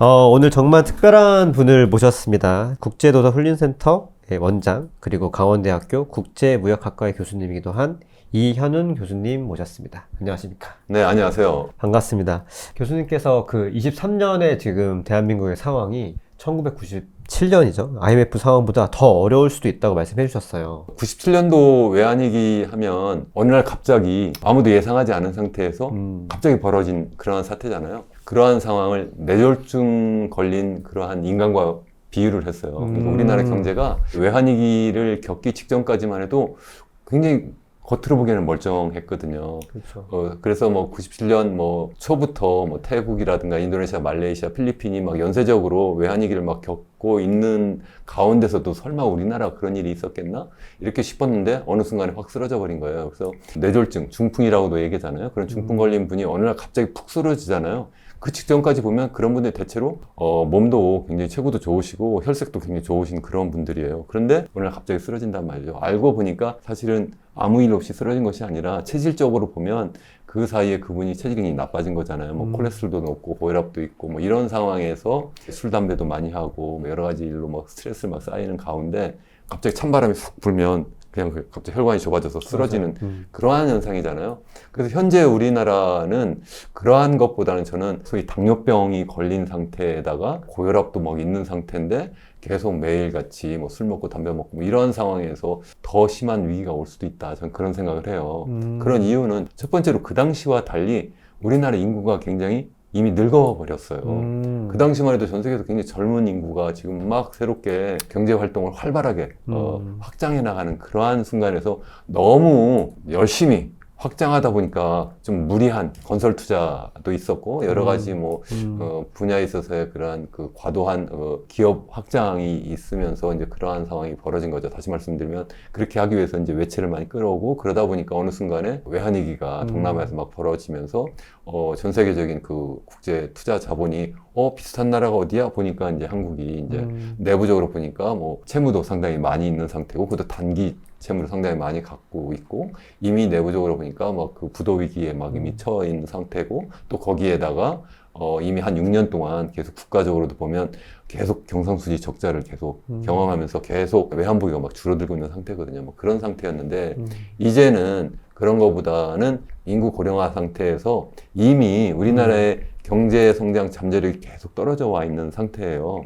오늘 정말 특별한 분을 모셨습니다. 국제도서훈련센터 원장, 그리고 강원대학교 국제무역학과의 교수님이기도 한 이현훈 교수님 모셨습니다. 안녕하십니까? 네, 안녕하세요. 반갑습니다. 교수님께서 그 23년에 지금 대한민국의 상황이 1997년이죠. IMF 상황보다 더 어려울 수도 있다고 말씀해 주셨어요. 97년도 외환위기 하면 어느 날 갑자기 아무도 예상하지 않은 상태에서 갑자기 벌어진 그러한 사태잖아요. 그러한 상황을 뇌졸중 걸린 그러한 인간과 비유를 했어요. 그러니까 우리나라 경제가 외환위기를 겪기 직전까지만 해도 굉장히 겉으로 보기에는 멀쩡했거든요. 그렇죠. 그래서 뭐 97년 초부터 태국이라든가 인도네시아, 말레이시아, 필리핀이 막 연쇄적으로 외환위기를 막 겪고 있는 가운데서도 설마 우리나라 그런 일이 있었겠나? 이렇게 싶었는데 어느 순간에 확 쓰러져 버린 거예요. 그래서 뇌졸중, 중풍이라고도 얘기하잖아요. 그런 중풍 걸린 분이 어느 날 갑자기 푹 쓰러지잖아요. 그 직전까지 보면 그런 분들 대체로 몸도 굉장히 체구도 좋으시고 혈색도 굉장히 좋으신 그런 분들이에요. 그런데 오늘 갑자기 쓰러진단 말이죠. 알고 보니까 사실은 아무 일 없이 쓰러진 것이 아니라 체질적으로 보면 그 사이에 그분이 체질이 나빠진 거잖아요. 콜레스테롤도 높고 고혈압도 있고 이런 상황에서 술, 담배도 많이 하고 여러 가지 일로 스트레스를 막 쌓이는 가운데 갑자기 찬바람이 훅 불면 그냥 갑자기 혈관이 좁아져서 쓰러지는 그러한 현상이잖아요. 그래서 현재 우리나라는 그러한 것보다는 저는 소위 당뇨병이 걸린 상태에다가 고혈압도 있는 상태인데 계속 매일같이 술 먹고 담배 먹고 이런 상황에서 더 심한 위기가 올 수도 있다. 저는 그런 생각을 해요. 그런 이유는 첫 번째로 그 당시와 달리 우리나라 인구가 굉장히 이미 늙어버렸어요. 그 당시만 해도 전 세계에서 굉장히 젊은 인구가 지금 막 새롭게 경제 활동을 활발하게 확장해 나가는 그러한 순간에서 너무 열심히 확장하다 보니까 좀 무리한 건설 투자도 있었고 여러 가지 분야에 있어서의 그러한 그 과도한 기업 확장이 있으면서 이제 그러한 상황이 벌어진 거죠. 다시 말씀드리면 그렇게 하기 위해서 이제 외채를 많이 끌어오고 그러다 보니까 어느 순간에 외환위기가 동남아에서 막 벌어지면서 전 세계적인 그 국제 투자 자본이 비슷한 나라가 어디야 보니까 이제 한국이 이제 내부적으로 보니까 채무도 상당히 많이 있는 상태고 그것도 단기 채무를 상당히 많이 갖고 있고 이미 내부적으로 보니까 그 부도 위기에 이미 처해 있는 상태고 또 거기에다가 이미 한 6년 동안 계속 국가적으로도 보면 계속 경상수지 적자를 계속 경험하면서 계속 외환보유가 줄어들고 있는 상태거든요. 그런 상태였는데 이제는 그런 것보다는 인구 고령화 상태에서 이미 우리나라의 경제 성장 잠재력이 계속 떨어져 와 있는 상태예요.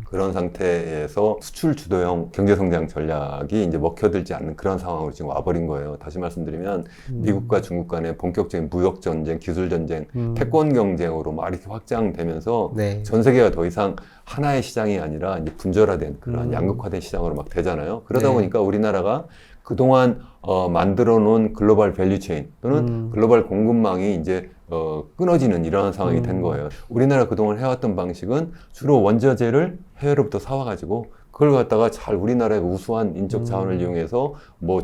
그런 상태에서 수출 주도형 경제 성장 전략이 이제 먹혀들지 않는 그런 상황으로 지금 와버린 거예요. 다시 말씀드리면 미국과 중국 간의 본격적인 무역 전쟁, 기술 전쟁, 패권 경쟁으로 이렇게 확장되면서 네. 전 세계가 더 이상 하나의 시장이 아니라 이제 분절화된 그런 양극화된 시장으로 되잖아요. 그러다 네. 보니까 우리나라가 그동안 만들어 놓은 글로벌 밸류체인 또는 글로벌 공급망이 이제 끊어지는 이런 상황이 된 거예요. 우리나라 그동안 해왔던 방식은 주로 원자재를 해외로부터 사와가지고 그걸 갖다가 잘 우리나라의 우수한 인적 자원을 이용해서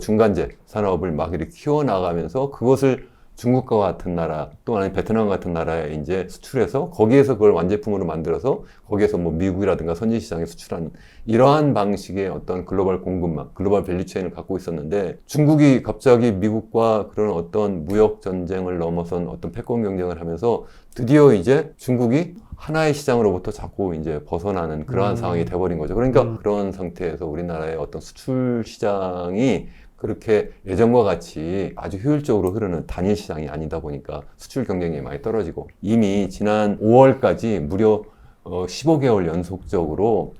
중간재 산업을 이렇게 키워나가면서 그것을 중국과 같은 나라 또 아니면 베트남 같은 나라에 이제 수출해서 거기에서 그걸 완제품으로 만들어서 거기에서 미국이라든가 선진 시장에 수출하는 이러한 방식의 어떤 글로벌 공급망, 글로벌 밸류체인을 갖고 있었는데 중국이 갑자기 미국과 그런 어떤 무역 전쟁을 넘어선 어떤 패권 경쟁을 하면서 드디어 이제 중국이 하나의 시장으로부터 자꾸 이제 벗어나는 그러한 상황이 돼버린 거죠. 그러니까 그런 상태에서 우리나라의 어떤 수출 시장이 그렇게 예전과 같이 아주 효율적으로 흐르는 단일 시장이 아니다 보니까 수출 경쟁력이 많이 떨어지고 이미 지난 5월까지 무려 15개월 연속적으로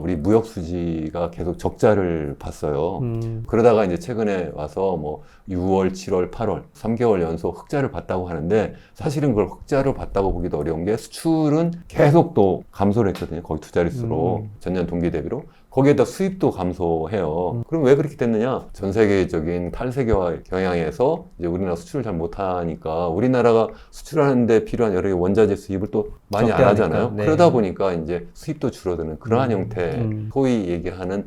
우리 무역 수지가 계속 적자를 봤어요. 그러다가 이제 최근에 와서 6월, 7월, 8월 3개월 연속 흑자를 봤다고 하는데 사실은 그걸 흑자를 봤다고 보기도 어려운 게 수출은 계속 또 감소를 했거든요. 거의 두 자릿수로 전년 동기 대비로. 거기에다 수입도 감소해요. 그럼 왜 그렇게 됐느냐? 전 세계적인 탈세계화 경향에서 이제 우리나라 수출을 잘 못하니까 우리나라가 수출하는데 필요한 여러 개 원자재 수입을 또 많이 안 하잖아요. 네. 그러다 보니까 이제 수입도 줄어드는 그러한 형태, 소위 얘기하는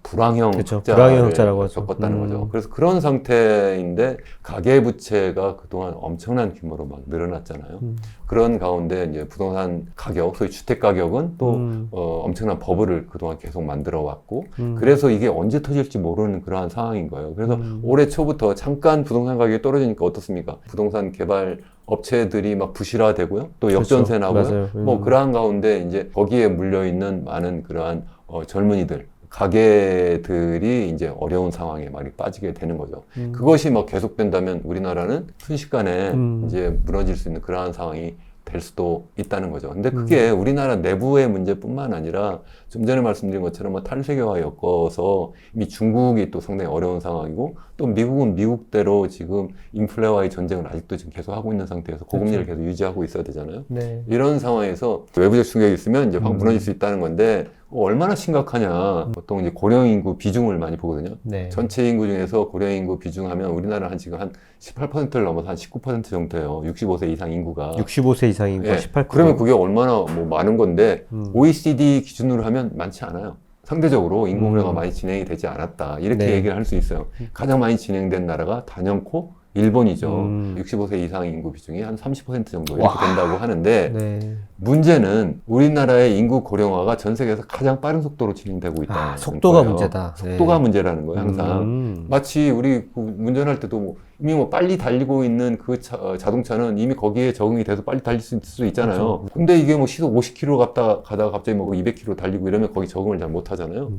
불황형 불황형 흑자라고 겪었다는 거죠. 그래서 그런 상태인데 가계부채가 그동안 엄청난 규모로 늘어났잖아요. 그런 가운데 이제 부동산 가격, 소위 주택 가격은 또 엄청난 버블을 그동안 계속 만들어 왔고 그래서 이게 언제 터질지 모르는 그러한 상황인 거예요. 그래서 올해 초부터 잠깐 부동산 가격이 떨어지니까 어떻습니까? 부동산 개발 업체들이 막 부실화되고요. 또 역전세 그렇죠. 나고요. 맞아요. 뭐 그러한 가운데 이제 거기에 물려 있는 많은 그러한 젊은이들, 가게들이 이제 어려운 상황에 많이 빠지게 되는 거죠. 그것이 막 계속된다면 우리나라는 순식간에 이제 무너질 수 있는 그러한 상황이 될 수도 있다는 거죠. 근데 그게 우리나라 내부의 문제뿐만 아니라 좀 전에 말씀드린 것처럼 뭐 탈세계와 엮어서 이미 중국이 또 상당히 어려운 상황이고 또 미국은 미국대로 지금 인플레와의 전쟁을 아직도 지금 계속 하고 있는 상태에서 고금리를 계속 유지하고 있어야 되잖아요. 네. 이런 상황에서 외부적 충격이 있으면 이제 확 무너질 수 있다는 건데 얼마나 심각하냐. 보통 이제 고령 인구 비중을 많이 보거든요. 네. 전체 인구 중에서 고령 인구 비중 하면 우리나라 한 지금 한 18%를 넘어서 한 19% 정도예요. 65세 이상 인구가. 65세 이상인 거 예. 18%. 그러면 그게 얼마나 뭐 많은 건데 OECD 기준으로 하면 많지 않아요. 상대적으로 인구 고령화 많이 진행이 되지 않았다. 이렇게 네. 얘기를 할 수 있어요. 가장 많이 진행된 나라가 단연코 일본이죠. 65세 이상 인구 비중이 한 30% 정도 이렇게 된다고 하는데 네. 문제는 우리나라의 인구 고령화가 전 세계에서 가장 빠른 속도로 진행되고 있다. 속도가 문제다. 속도가 문제라는 거예요, 항상. 마치 우리 운전할 때도 뭐 이미 뭐 빨리 달리고 있는 그 자동차는 이미 거기에 적응이 돼서 빨리 달릴 수 있잖아요. 그렇죠. 근데 이게 뭐 시속 50km 가다가 갑자기 뭐 200km 달리고 이러면 거기 적응을 잘 못 하잖아요.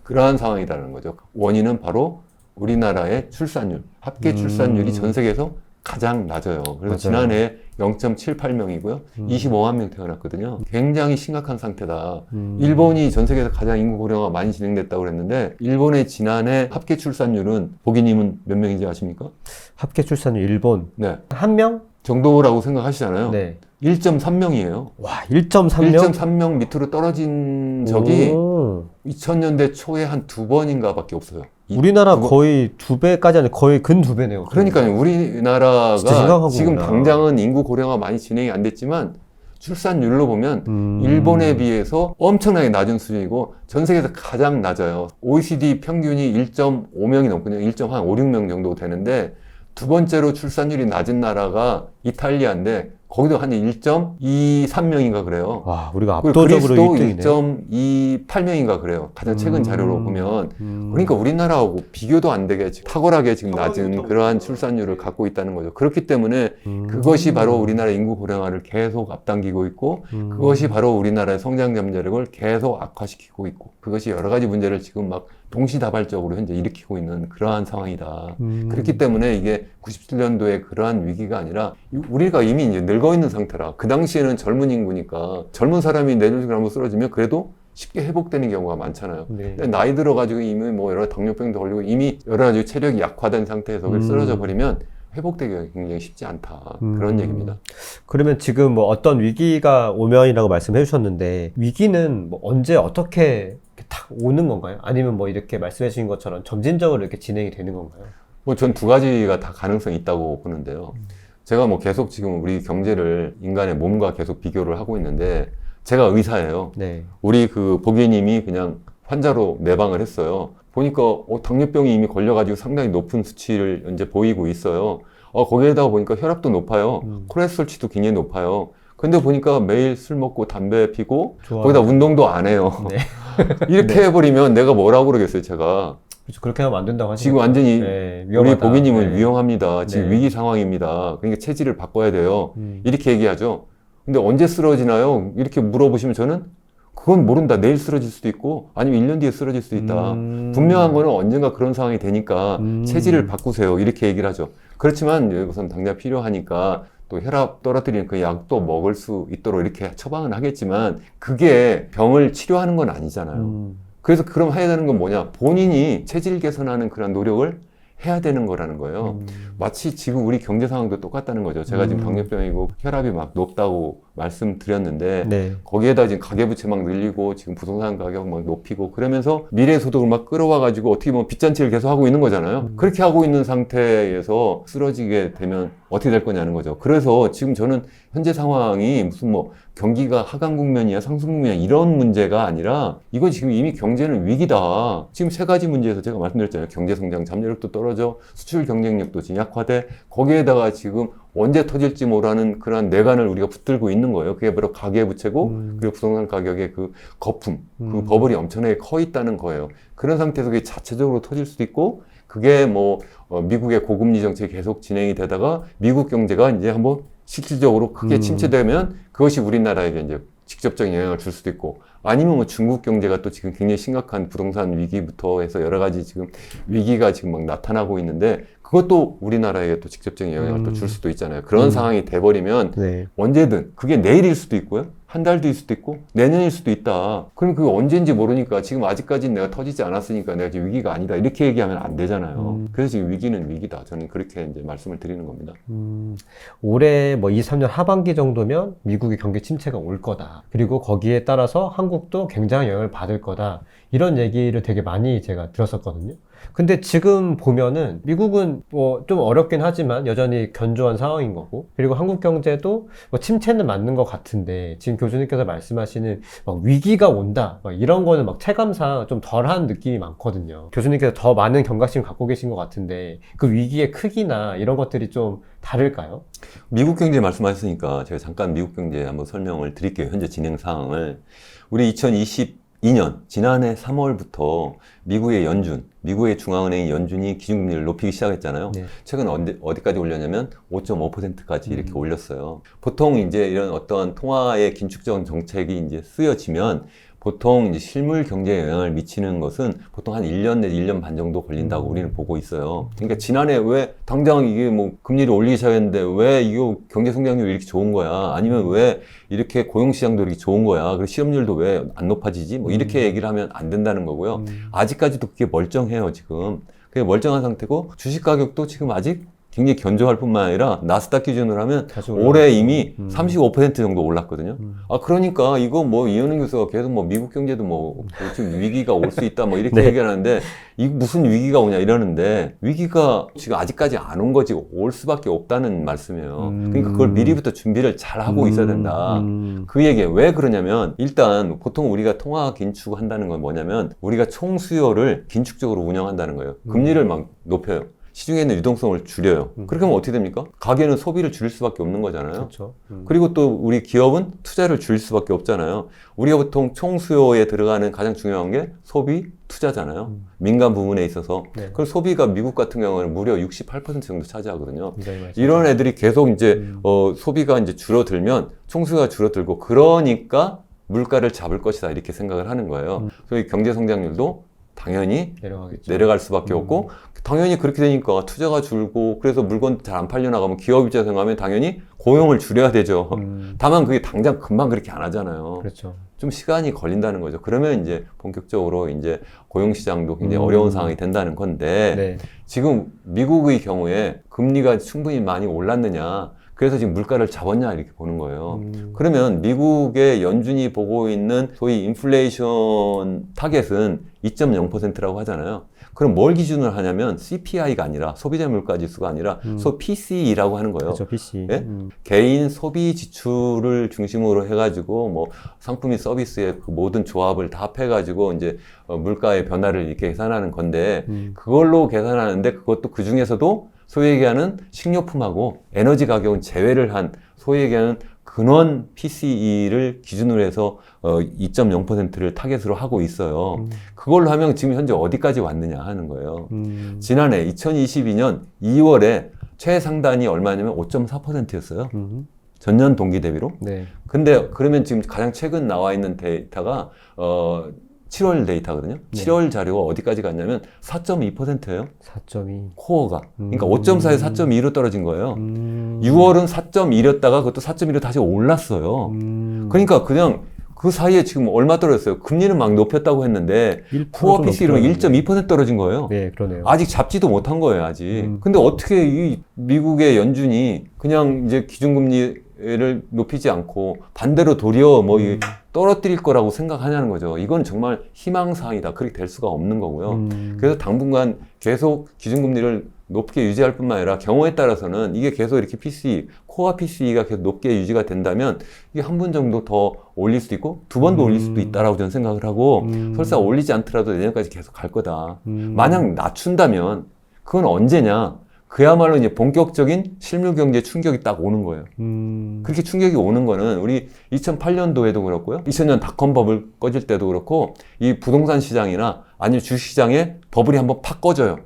그러한 상황이라는 거죠. 원인은 바로 우리나라의 출산율, 합계 출산율이 전 세계에서 가장 낮아요. 그래서 맞아요. 지난해 0.78명이고요. 25만 명 태어났거든요. 굉장히 심각한 상태다. 일본이 전 세계에서 가장 인구 고령화가 많이 진행됐다고 그랬는데 일본의 지난해 합계 출산율은 보기님은 몇 명인지 아십니까? 합계 출산율 일본 네. 한 명? 정도라고 생각하시잖아요. 네. 1.3명이에요. 와, 1.3명? 1.3명 밑으로 떨어진 적이 오. 2000년대 초에 한 두 번인가 밖에 없어요. 우리나라 거의 2배까지 아니라 거의 근 2배네요. 그러니까요. 진짜 우리나라가 심각하구나. 지금 당장은 인구 고령화 많이 진행이 안 됐지만 출산율로 보면 일본에 비해서 엄청나게 낮은 수준이고 전 세계에서 가장 낮아요. OECD 평균이 1.5명이 넘거든요. 1.5, 6명 정도 되는데 두 번째로 출산율이 낮은 나라가 이탈리아인데 거기도 한 1.23명인가 그래요. 와, 우리가 그리고 압도적으로 그리스도 1등이네. 1.28명인가 그래요. 가장 최근 자료로 보면. 그러니까 우리나라하고 비교도 안 되게 탁월하게 지금 낮은 그러한 출산율을 갖고 있다는 거죠. 그렇기 때문에 그것이 바로 우리나라 인구 고령화를 계속 앞당기고 있고 그것이 바로 우리나라의 성장 잠재력을 계속 악화시키고 있고 그것이 여러 가지 문제를 지금 막 동시다발적으로 현재 일으키고 있는 그러한 상황이다. 그렇기 때문에 이게 97년도에 그러한 위기가 아니라 우리가 이미 이제 늙어 있는 상태라 그 당시에는 젊은 인구니까 젊은 사람이 뇌졸중을 한번 쓰러지면 그래도 쉽게 회복되는 경우가 많잖아요. 네. 근데 나이 들어가지고 이미 뭐 여러 당뇨병도 걸리고 이미 여러 가지 체력이 약화된 상태에서 쓰러져 버리면 회복되기가 굉장히 쉽지 않다. 그런 얘기입니다. 그러면 지금 뭐 어떤 위기가 오면이라고 말씀해 주셨는데 위기는 뭐 언제 어떻게 이렇게 탁 오는 건가요? 아니면 뭐 이렇게 말씀해 주신 것처럼 점진적으로 이렇게 진행이 되는 건가요? 뭐 전 두 가지가 다 가능성이 있다고 보는데요. 제가 뭐 계속 지금 우리 경제를 인간의 몸과 계속 비교를 하고 있는데 제가 의사예요. 네. 우리 그 보기님이 그냥 환자로 내방을 했어요. 보니까 당뇨병이 이미 걸려가지고 상당히 높은 수치를 이제 보이고 있어요. 거기에다가 보니까 혈압도 높아요. 콜레스테롤치도 굉장히 높아요. 근데 보니까 매일 술 먹고 담배 피고 좋아요. 거기다 운동도 안 해요. 네. 이렇게 네. 해버리면 내가 뭐라고 그러겠어요, 제가. 그렇죠. 그렇게 하면 안 된다고 하시죠. 지금 완전히 네, 우리 위험하다. 보기님은 네. 위험합니다. 지금 네. 위기 상황입니다. 그러니까 체질을 바꿔야 돼요. 이렇게 얘기하죠. 근데 언제 쓰러지나요? 이렇게 물어보시면 저는 그건 모른다. 내일 쓰러질 수도 있고 아니면 1년 뒤에 쓰러질 수도 있다. 분명한 거는 언젠가 그런 상황이 되니까 체질을 바꾸세요. 이렇게 얘기를 하죠. 그렇지만 우선 당장 필요하니까 또 혈압 떨어뜨리는 그 약도 먹을 수 있도록 이렇게 처방은 하겠지만 그게 병을 치료하는 건 아니잖아요. 그래서 그럼 해야 되는 건 뭐냐? 본인이 체질 개선하는 그런 노력을 해야 되는 거라는 거예요. 마치 지금 우리 경제 상황도 똑같다는 거죠. 제가 지금 당뇨병이고 혈압이 막 높다고 말씀드렸는데 네. 거기에다 지금 가계부채 막 늘리고 지금 부동산 가격 막 높이고 그러면서 미래 소득을 막 끌어와 가지고 어떻게 보면 빚잔치를 계속 하고 있는 거잖아요. 그렇게 하고 있는 상태에서 쓰러지게 되면 어떻게 될 거냐는 거죠. 그래서 지금 저는 현재 상황이 무슨 뭐 경기가 하강 국면이야 상승 국면이야 이런 문제가 아니라 이건 지금 이미 경제는 위기다. 지금 세 가지 문제에서 제가 말씀드렸잖아요. 경제 성장 잠재력도 떨어져 수출 경쟁력도 지금 약화돼 거기에다가 지금 언제 터질지 모르는 그런 내관을 우리가 붙들고 있는 거예요. 그게 바로 가계부채고 그리고 부동산 가격의 그 거품, 그 버블이 엄청나게 커 있다는 거예요. 그런 상태에서 그게 자체적으로 터질 수도 있고 그게 뭐 미국의 고금리 정책이 계속 진행이 되다가 미국 경제가 이제 한번 실질적으로 크게 침체되면 그것이 우리나라에게 이제 직접적인 영향을 줄 수도 있고, 아니면 뭐 중국 경제가 또 지금 굉장히 심각한 부동산 위기부터 해서 여러 가지 지금 위기가 지금 막 나타나고 있는데, 그것도 우리나라에게 또 직접적인 영향을 또 줄 수도 있잖아요. 그런 상황이 돼버리면 네. 언제든, 그게 내일일 수도 있고요, 한 달 뒤일 수도 있고 내년일 수도 있다. 그럼 그게 언제인지 모르니까 지금 아직까지는 내가 터지지 않았으니까 내가 지금 위기가 아니다, 이렇게 얘기하면 안 되잖아요. 그래서 지금 위기는 위기다, 저는 그렇게 이제 말씀을 드리는 겁니다. 올해 뭐 2, 3년 하반기 정도면 미국의 경기 침체가 올 거다. 그리고 거기에 따라서 한국도 굉장히 영향을 받을 거다. 이런 얘기를 되게 많이 제가 들었었거든요. 근데 지금 보면은 미국은 뭐 좀 어렵긴 하지만 여전히 견조한 상황인 거고, 그리고 한국 경제도 뭐 침체는 맞는 것 같은데, 지금 교수님께서 말씀하시는 막 위기가 온다, 막 이런 거는 막 체감상 좀 덜한 느낌이 많거든요. 교수님께서 더 많은 경각심을 갖고 계신 것 같은데, 그 위기의 크기나 이런 것들이 좀 다를까요? 미국 경제 말씀하셨으니까 제가 잠깐 미국 경제 한번 설명을 드릴게요. 현재 진행 사항을. 우리 2022년 지난해 3월부터 미국의 중앙은행 연준이 기준금리를 높이기 시작했잖아요. 네. 최근 어디까지 올렸냐면 5.5%까지 이렇게 올렸어요. 보통 이제 이런 어떤 통화의 긴축적 정책이 이제 쓰여지면 보통 이제 실물 경제에 영향을 미치는 것은 보통 한 1년 내지 1년 반 정도 걸린다고 우리는 보고 있어요. 그러니까 지난해 왜 당장 이게 뭐 금리를 올리기 시작했는데 왜 이거 경제 성장률이 이렇게 좋은 거야? 아니면 왜 이렇게 고용 시장도 이렇게 좋은 거야? 그리고 실업률도 왜 안 높아지지? 뭐 이렇게 얘기를 하면 안 된다는 거고요. 아직까지도 그게 멀쩡해요, 지금. 그게 멀쩡한 상태고, 주식 가격도 지금 아직 굉장히 견조할 뿐만 아니라 나스닥 기준으로 하면 올해 이미 35% 정도 올랐거든요. 아, 그러니까 이거 뭐 이현우 교수가 계속 뭐 미국 경제도 뭐 지금 위기가 올 수 있다 뭐 이렇게 네. 얘기하는데, 이 무슨 위기가 오냐 이러는데, 위기가 지금 아직까지 안 온 거지 올 수밖에 없다는 말씀이에요. 그러니까 그걸 미리부터 준비를 잘 하고 있어야 된다. 그 얘기예요. 왜 그러냐면, 일단 보통 우리가 통화 긴축한다는 건 뭐냐면 우리가 총 수요를 긴축적으로 운영한다는 거예요. 금리를 막 높여요. 시중에 있는 유동성을 줄여요. 그렇게 하면 어떻게 됩니까? 가게는 소비를 줄일 수밖에 없는 거잖아요. 그렇죠. 그리고 또 우리 기업은 투자를 줄일 수밖에 없잖아요. 우리가 보통 총수요에 들어가는 가장 중요한 게 소비, 투자잖아요. 민간 부분에 있어서. 네. 그 소비가 미국 같은 경우는 무려 68% 정도 차지하거든요. 굉장히 많이 이런 애들이 계속 이제 소비가 이제 줄어들면 총수요가 줄어들고, 그러니까 물가를 잡을 것이다, 이렇게 생각을 하는 거예요. 그래서 경제 성장률도 당연히 내려가겠죠. 내려갈 수밖에 없고, 당연히 그렇게 되니까 투자가 줄고, 그래서 물건 잘 안 팔려나가면 기업 입장에서 생각하면 당연히 고용을 줄여야 되죠. 다만 그게 당장 금방 그렇게 안 하잖아요. 그렇죠. 좀 시간이 걸린다는 거죠. 그러면 이제 본격적으로 이제 고용 시장도 굉장히 어려운 상황이 된다는 건데, 네. 지금 미국의 경우에 금리가 충분히 많이 올랐느냐, 그래서 지금 물가를 잡았냐, 이렇게 보는 거예요. 그러면 미국의 연준이 보고 있는 소위 인플레이션 타겟은 2.0%라고 하잖아요. 그럼 뭘 기준으로 하냐면 CPI가 아니라 소비자 물가 지수가 아니라 PCE라고 하는 거예요. 그렇죠. PC. 예? 개인 소비 지출을 중심으로 해가지고 뭐 상품이 서비스의 그 모든 조합을 다 합해가지고 이제 물가의 변화를 이렇게 계산하는 건데, 그걸로 계산하는데 그것도 그 중에서도 소위 얘기하는 식료품하고 에너지 가격은 제외를 한 소위 얘기하는 근원 PCE를 기준으로 해서 2.0%를 타겟으로 하고 있어요. 그걸로 하면 지금 현재 어디까지 왔느냐 하는 거예요. 지난해 2022년 2월에 최상단이 얼마냐면 5.4%였어요. 전년 동기 대비로. 네. 근데 그러면 지금 가장 최근 나와 있는 데이터가 7월 데이터거든요. 네. 7월 자료가 어디까지 갔냐면 4.2%예요. 4.2. 코어가. 그러니까 5.4에서 4.2로 떨어진 거예요. 6월은 6월은 4.1이었다가 그것도 4.1로 다시 올랐어요. 그러니까 그냥 그 사이에 지금 얼마 떨어졌어요? 금리는 막 높였다고 했는데 코어 PC로 1.2% 떨어진 거예요. 네, 그러네요. 아직 잡지도 못한 거예요, 아직. 근데 어떻게 이 미국의 연준이 그냥 이제 기준금리를 높이지 않고 반대로 도리어 뭐 떨어뜨릴 거라고 생각하냐는 거죠. 이건 정말 희망사항이다. 그렇게 될 수가 없는 거고요. 그래서 당분간 계속 기준금리를 높게 유지할 뿐만 아니라 경우에 따라서는 이게 계속 이렇게 코어 PCE가 계속 높게 유지가 된다면 이게 한 번 정도 더 올릴 수도 있고 두 번도 올릴 수도 있다라고 저는 생각을 하고, 설사 올리지 않더라도 내년까지 계속 갈 거다. 만약 낮춘다면 그건 언제냐? 그야말로 이제 본격적인 실물 경제 충격이 딱 오는 거예요. 그렇게 충격이 오는 거는 우리 2008년도에도 그렇고요. 2000년 닷컴 버블 꺼질 때도 그렇고, 이 부동산 시장이나 아니면 주식 시장에 버블이 한번 팍 꺼져요.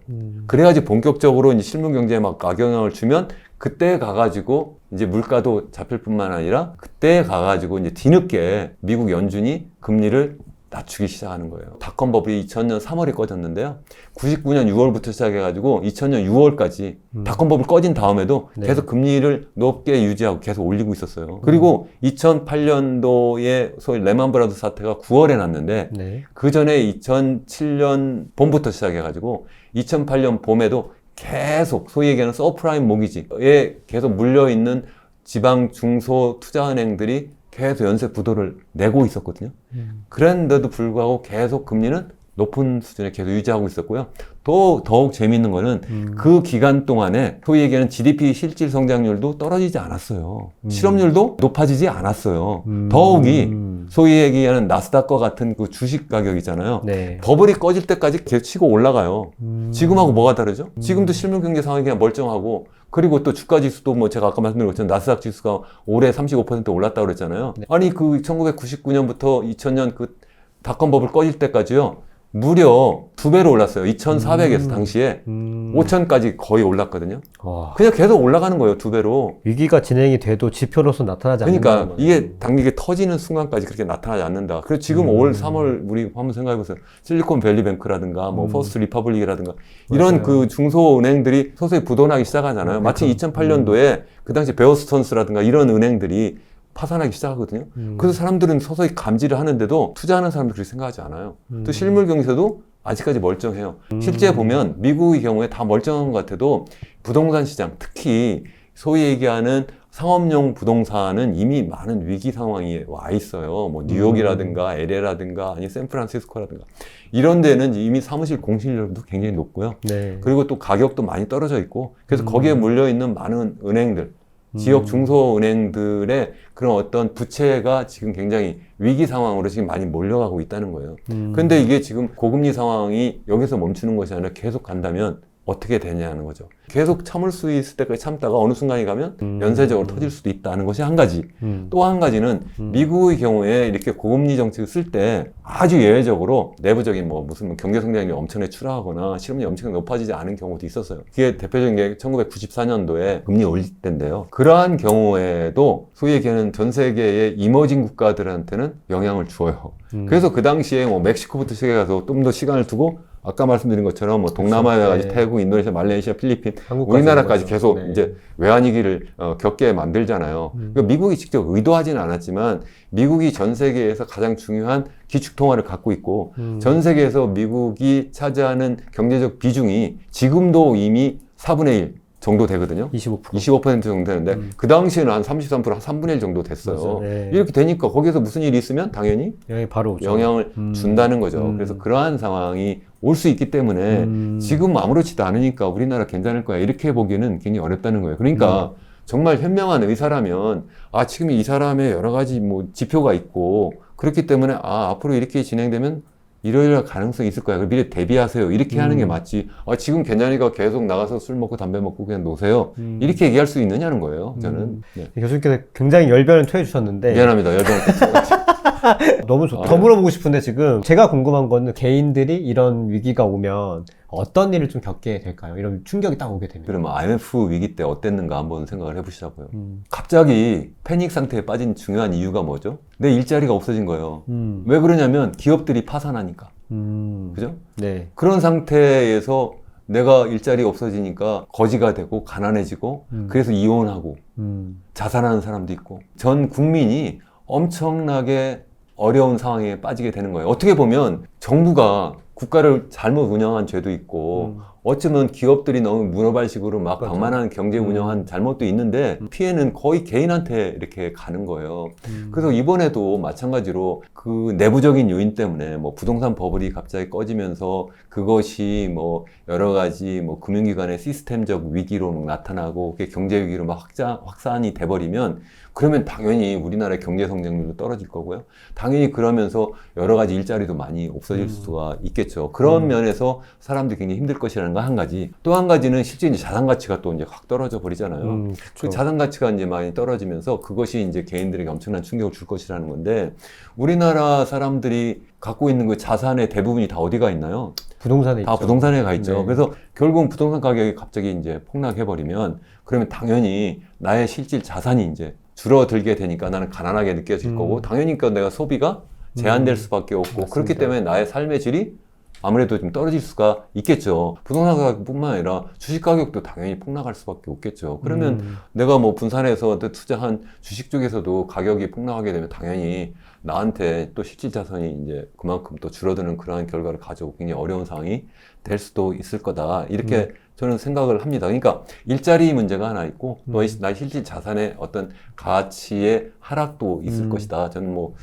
그래야지 본격적으로 이제 실물 경제에 막 악영향을 주면 그때 가가지고 이제 물가도 잡힐 뿐만 아니라 그때 가가지고 이제 뒤늦게 미국 연준이 금리를 낮추기 시작하는 거예요. 닷컴 버블이 2000년 3월에 꺼졌는데요. 99년 6월부터 시작해가지고 2000년 6월까지 닷컴 버블 꺼진 다음에도 네. 계속 금리를 높게 유지하고 계속 올리고 있었어요. 그리고 2008년도에 소위 레만 브라더스 사태가 9월에 났는데 네. 그 전에 2007년 봄부터 시작해가지고 2008년 봄에도 계속 소위 얘기하는 서프라임 모기지에 계속 물려있는 지방 중소 투자은행들이 계속 연쇄 부도를 내고 있었거든요. 그랬는데도 불구하고 계속 금리는 높은 수준에 계속 유지하고 있었고요. 또 더욱 재미있는 거는 그 기간 동안에 소위 얘기하는 GDP 실질 성장률도 떨어지지 않았어요. 실업률도 높아지지 않았어요. 더욱이 소위 얘기하는 나스닥과 같은 그 주식 가격이잖아요. 네. 버블이 꺼질 때까지 계속 치고 올라가요. 지금하고 뭐가 다르죠? 지금도 실물 경제 상황이 그냥 멀쩡하고, 그리고 또 주가 지수도 뭐 제가 아까 말씀드린 것처럼 나스닥 지수가 올해 35% 올랐다고 그랬잖아요. 네. 아니 그 1999년부터 2000년 그 닷컴 버블 꺼질 때까지요. 무려 2배로 올랐어요. 2,400에서 당시에 5,000까지 거의 올랐거든요. 와. 그냥 계속 올라가는 거예요. 2배로. 위기가 진행이 돼도 지표로서 나타나지 않는다. 그러니까 이게 당기게 터지는 순간까지 그렇게 나타나지 않는다. 그래서 지금 올 3월 우리 한번 생각해 보세요. 실리콘밸리 뱅크라든가 뭐 퍼스트 리퍼블릭이라든가 이런 맞아요. 그 중소은행들이 서서히 부도나기 시작하잖아요. 마치 2008년도에 그 당시 베어스턴스라든가 이런 은행들이 파산하기 시작하거든요. 그래서 사람들은 서서히 감지를 하는데도 투자하는 사람들이 그렇게 생각하지 않아요. 또 실물 경제도 아직까지 멀쩡해요. 실제 보면 미국의 경우에 다 멀쩡한 것 같아도 부동산 시장, 특히 소위 얘기하는 상업용 부동산은 이미 많은 위기 상황에 와 있어요. 뭐 뉴욕이라든가 LA라든가 아니 샌프란시스코라든가 이런 데는 이미 사무실 공실률도 굉장히 높고요. 네. 그리고 또 가격도 많이 떨어져 있고 그래서 거기에 몰려 있는 많은 은행들, 지역 중소은행들의 그런 어떤 부채가 지금 굉장히 위기 상황으로 지금 많이 몰려가고 있다는 거예요. 근데 이게 지금 고금리 상황이 여기서 멈추는 것이 아니라 계속 간다면 어떻게 되냐는 거죠. 계속 참을 수 있을 때까지 참다가 어느 순간에 가면 연쇄적으로 터질 수도 있다는 것이 한 가지. 또 한 가지는 미국의 경우에 이렇게 고금리 정책을 쓸 때 아주 예외적으로 내부적인 뭐 무슨 경제 성장률이 엄청나게 추락하거나 실업률이 엄청나게 높아지지 않은 경우도 있었어요. 그게 대표적인 게 1994년도에 금리 올릴 때인데요. 그러한 경우에도 소위 얘기하는 전 세계의 이머징 국가들한테는 영향을 주어요. 그래서 그 당시에 뭐 멕시코부터 시작해서 좀 더 시간을 두고 아까 말씀드린 것처럼 뭐 동남아까지 네. 태국, 인도네시아, 말레이시아, 필리핀, 한국까지 우리나라까지 그런 거죠. 계속 네. 이제 외환위기를 겪게 만들잖아요. 그러니까 미국이 직접 의도하지는 않았지만 미국이 전 세계에서 가장 중요한 기축통화를 갖고 있고 전 세계에서 미국이 차지하는 경제적 비중이 지금도 이미 4분의 1 정도 되거든요. 25%. 25% 정도 되는데 그 당시에는 한 33%, 한 3분의 1 정도 됐어요. 맞아요. 네. 이렇게 되니까 거기에서 무슨 일이 있으면 당연히 영향이 바로 오죠. 영향을 준다는 거죠. 그래서 그러한 상황이 올 수 있기 때문에 지금 아무렇지도 않으니까 우리나라 괜찮을 거야 이렇게 보기는 굉장히 어렵다는 거예요. 그러니까 정말 현명한 의사라면 아 지금 이 사람의 여러 가지 뭐 지표가 있고 그렇기 때문에 아 앞으로 이렇게 진행되면 이러이러한 가능성이 있을 거야. 미리 대비하세요. 이렇게 하는 게 맞지. 아, 지금 괜찮으니까 계속 나가서 술 먹고 담배 먹고 그냥 노세요. 이렇게 얘기할 수 있느냐는 거예요. 저는. 네. 교수님께서 굉장히 열변을 토해 주셨는데 미안합니다. 열병을 너무 좋다. 더 물어보고 싶은데 지금 제가 궁금한 거는 개인들이 이런 위기가 오면 어떤 일을 좀 겪게 될까요? 이런 충격이 딱 오게 되면. 그러면 IMF 위기 때 어땠는가 한번 생각을 해보시자고요. 갑자기 패닉 상태에 빠진 중요한 이유가 뭐죠? 내 일자리가 없어진 거예요. 왜 그러냐면 기업들이 파산하니까. 그죠? 네. 그런 상태에서 내가 일자리가 없어지니까 거지가 되고 가난해지고 그래서 이혼하고 자살하는 사람도 있고 전 국민이 엄청나게 어려운 상황에 빠지게 되는 거예요. 어떻게 보면 정부가 국가를 잘못 운영한 죄도 있고 어쩌면 기업들이 너무 문어발식으로 막 맞아. 방만한 경제 운영한 잘못도 있는데 피해는 거의 개인한테 이렇게 가는 거예요. 그래서 이번에도 마찬가지로 그 내부적인 요인 때문에 뭐 부동산 버블이 갑자기 꺼지면서 그것이 뭐 여러 가지 뭐 금융기관의 시스템적 위기로 나타나고 그게 경제 위기로 막 확산이 돼버리면 그러면 당연히 우리나라의 경제 성장률도 떨어질 거고요. 당연히 그러면서 여러 가지 일자리도 많이 없어질 수가 있겠죠. 그런 면에서 사람들이 굉장히 힘들 것이라는 거 한 가지. 또 한 가지는 실제 이제 자산 가치가 또 이제 확 떨어져 버리잖아요. 그 자산 가치가 이제 많이 떨어지면서 그것이 이제 개인들에게 엄청난 충격을 줄 것이라는 건데, 우리나라 사람들이 갖고 있는 그 자산의 대부분이 다 어디가 있나요? 부동산에 다 있죠. 부동산에 가 있죠. 네. 그래서 결국은 부동산 가격이 갑자기 이제 폭락해버리면, 그러면 당연히 나의 실질 자산이 이제 줄어들게 되니까 나는 가난하게 느껴질 거고, 당연히 그 내가 소비가 제한될 수밖에 없고, 맞습니다. 그렇기 때문에 나의 삶의 질이 아무래도 좀 떨어질 수가 있겠죠. 부동산 가격뿐만 아니라 주식 가격도 당연히 폭락할 수밖에 없겠죠. 그러면 내가 뭐 분산해서 투자한 주식 쪽에서도 가격이 폭락하게 되면 당연히 나한테 또 실질 자산이 이제 그만큼 또 줄어드는 그러한 결과를 가져오고 굉장히 어려운 상황이 될 수도 있을 거다. 이렇게 저는 생각을 합니다. 그러니까 일자리 문제가 하나 있고 또 나의 실질 자산의 어떤 가치의 하락도 있을 것이다. 저는 뭐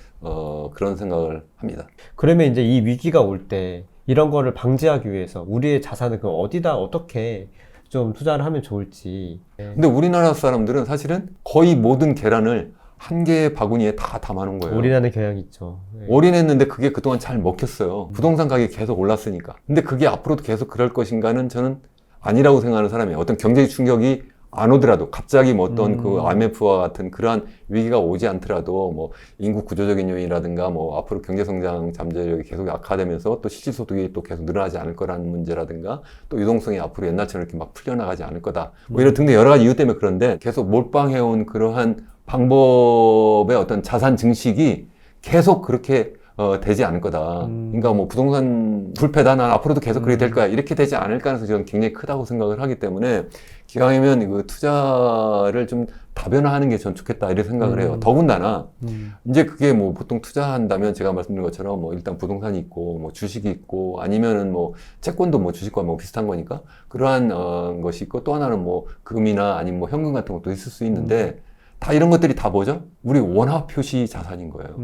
그런 생각을 합니다. 그러면 이제 이 위기가 올 때 이런 거를 방지하기 위해서 우리의 자산을 그럼 어디다 어떻게 좀 투자를 하면 좋을지. 근데 우리나라 사람들은 사실은 거의 모든 계란을 한 개의 바구니에 다 담아놓은 거예요. 올인하는 경향이 있죠. 네. 올인했는데 그게 그동안 잘 먹혔어요. 부동산 가격이 계속 올랐으니까. 근데 그게 앞으로도 계속 그럴 것인가는 저는 아니라고 생각하는 사람이에요. 어떤 경제 충격이 안 오더라도 갑자기 뭐 어떤 그 IMF와 같은 그러한 위기가 오지 않더라도 뭐 인구 구조적인 요인이라든가 뭐 앞으로 경제 성장 잠재력이 계속 약화되면서 또 실질 소득이 또 계속 늘어나지 않을 거라는 문제라든가 또 유동성이 앞으로 옛날처럼 이렇게 막 풀려나가지 않을 거다. 뭐 이런 등등 여러 가지 이유 때문에 그런데 계속 몰빵해온 그러한 방법의 어떤 자산 증식이 계속 그렇게 되지 않을 거다. 그러니까 뭐 부동산 불패다. 난 앞으로도 계속 그렇게 될 거야. 이렇게 되지 않을 가능성이 저는 굉장히 크다고 생각을 하기 때문에 기왕이면 그 투자를 좀 다변화하는 게 전 좋겠다 이렇게 생각을 해요. 더군다나 이제 그게 뭐 보통 투자한다면 제가 말씀드린 것처럼 뭐 일단 부동산이 있고 뭐 주식이 있고 아니면은 뭐 채권도 뭐 주식과 뭐 비슷한 거니까 그러한 것이 있고 또 하나는 뭐 금이나 아니면 뭐 현금 같은 것도 있을 수 있는데 다 이런 것들이 다 뭐죠? 우리 원화 표시 자산인 거예요.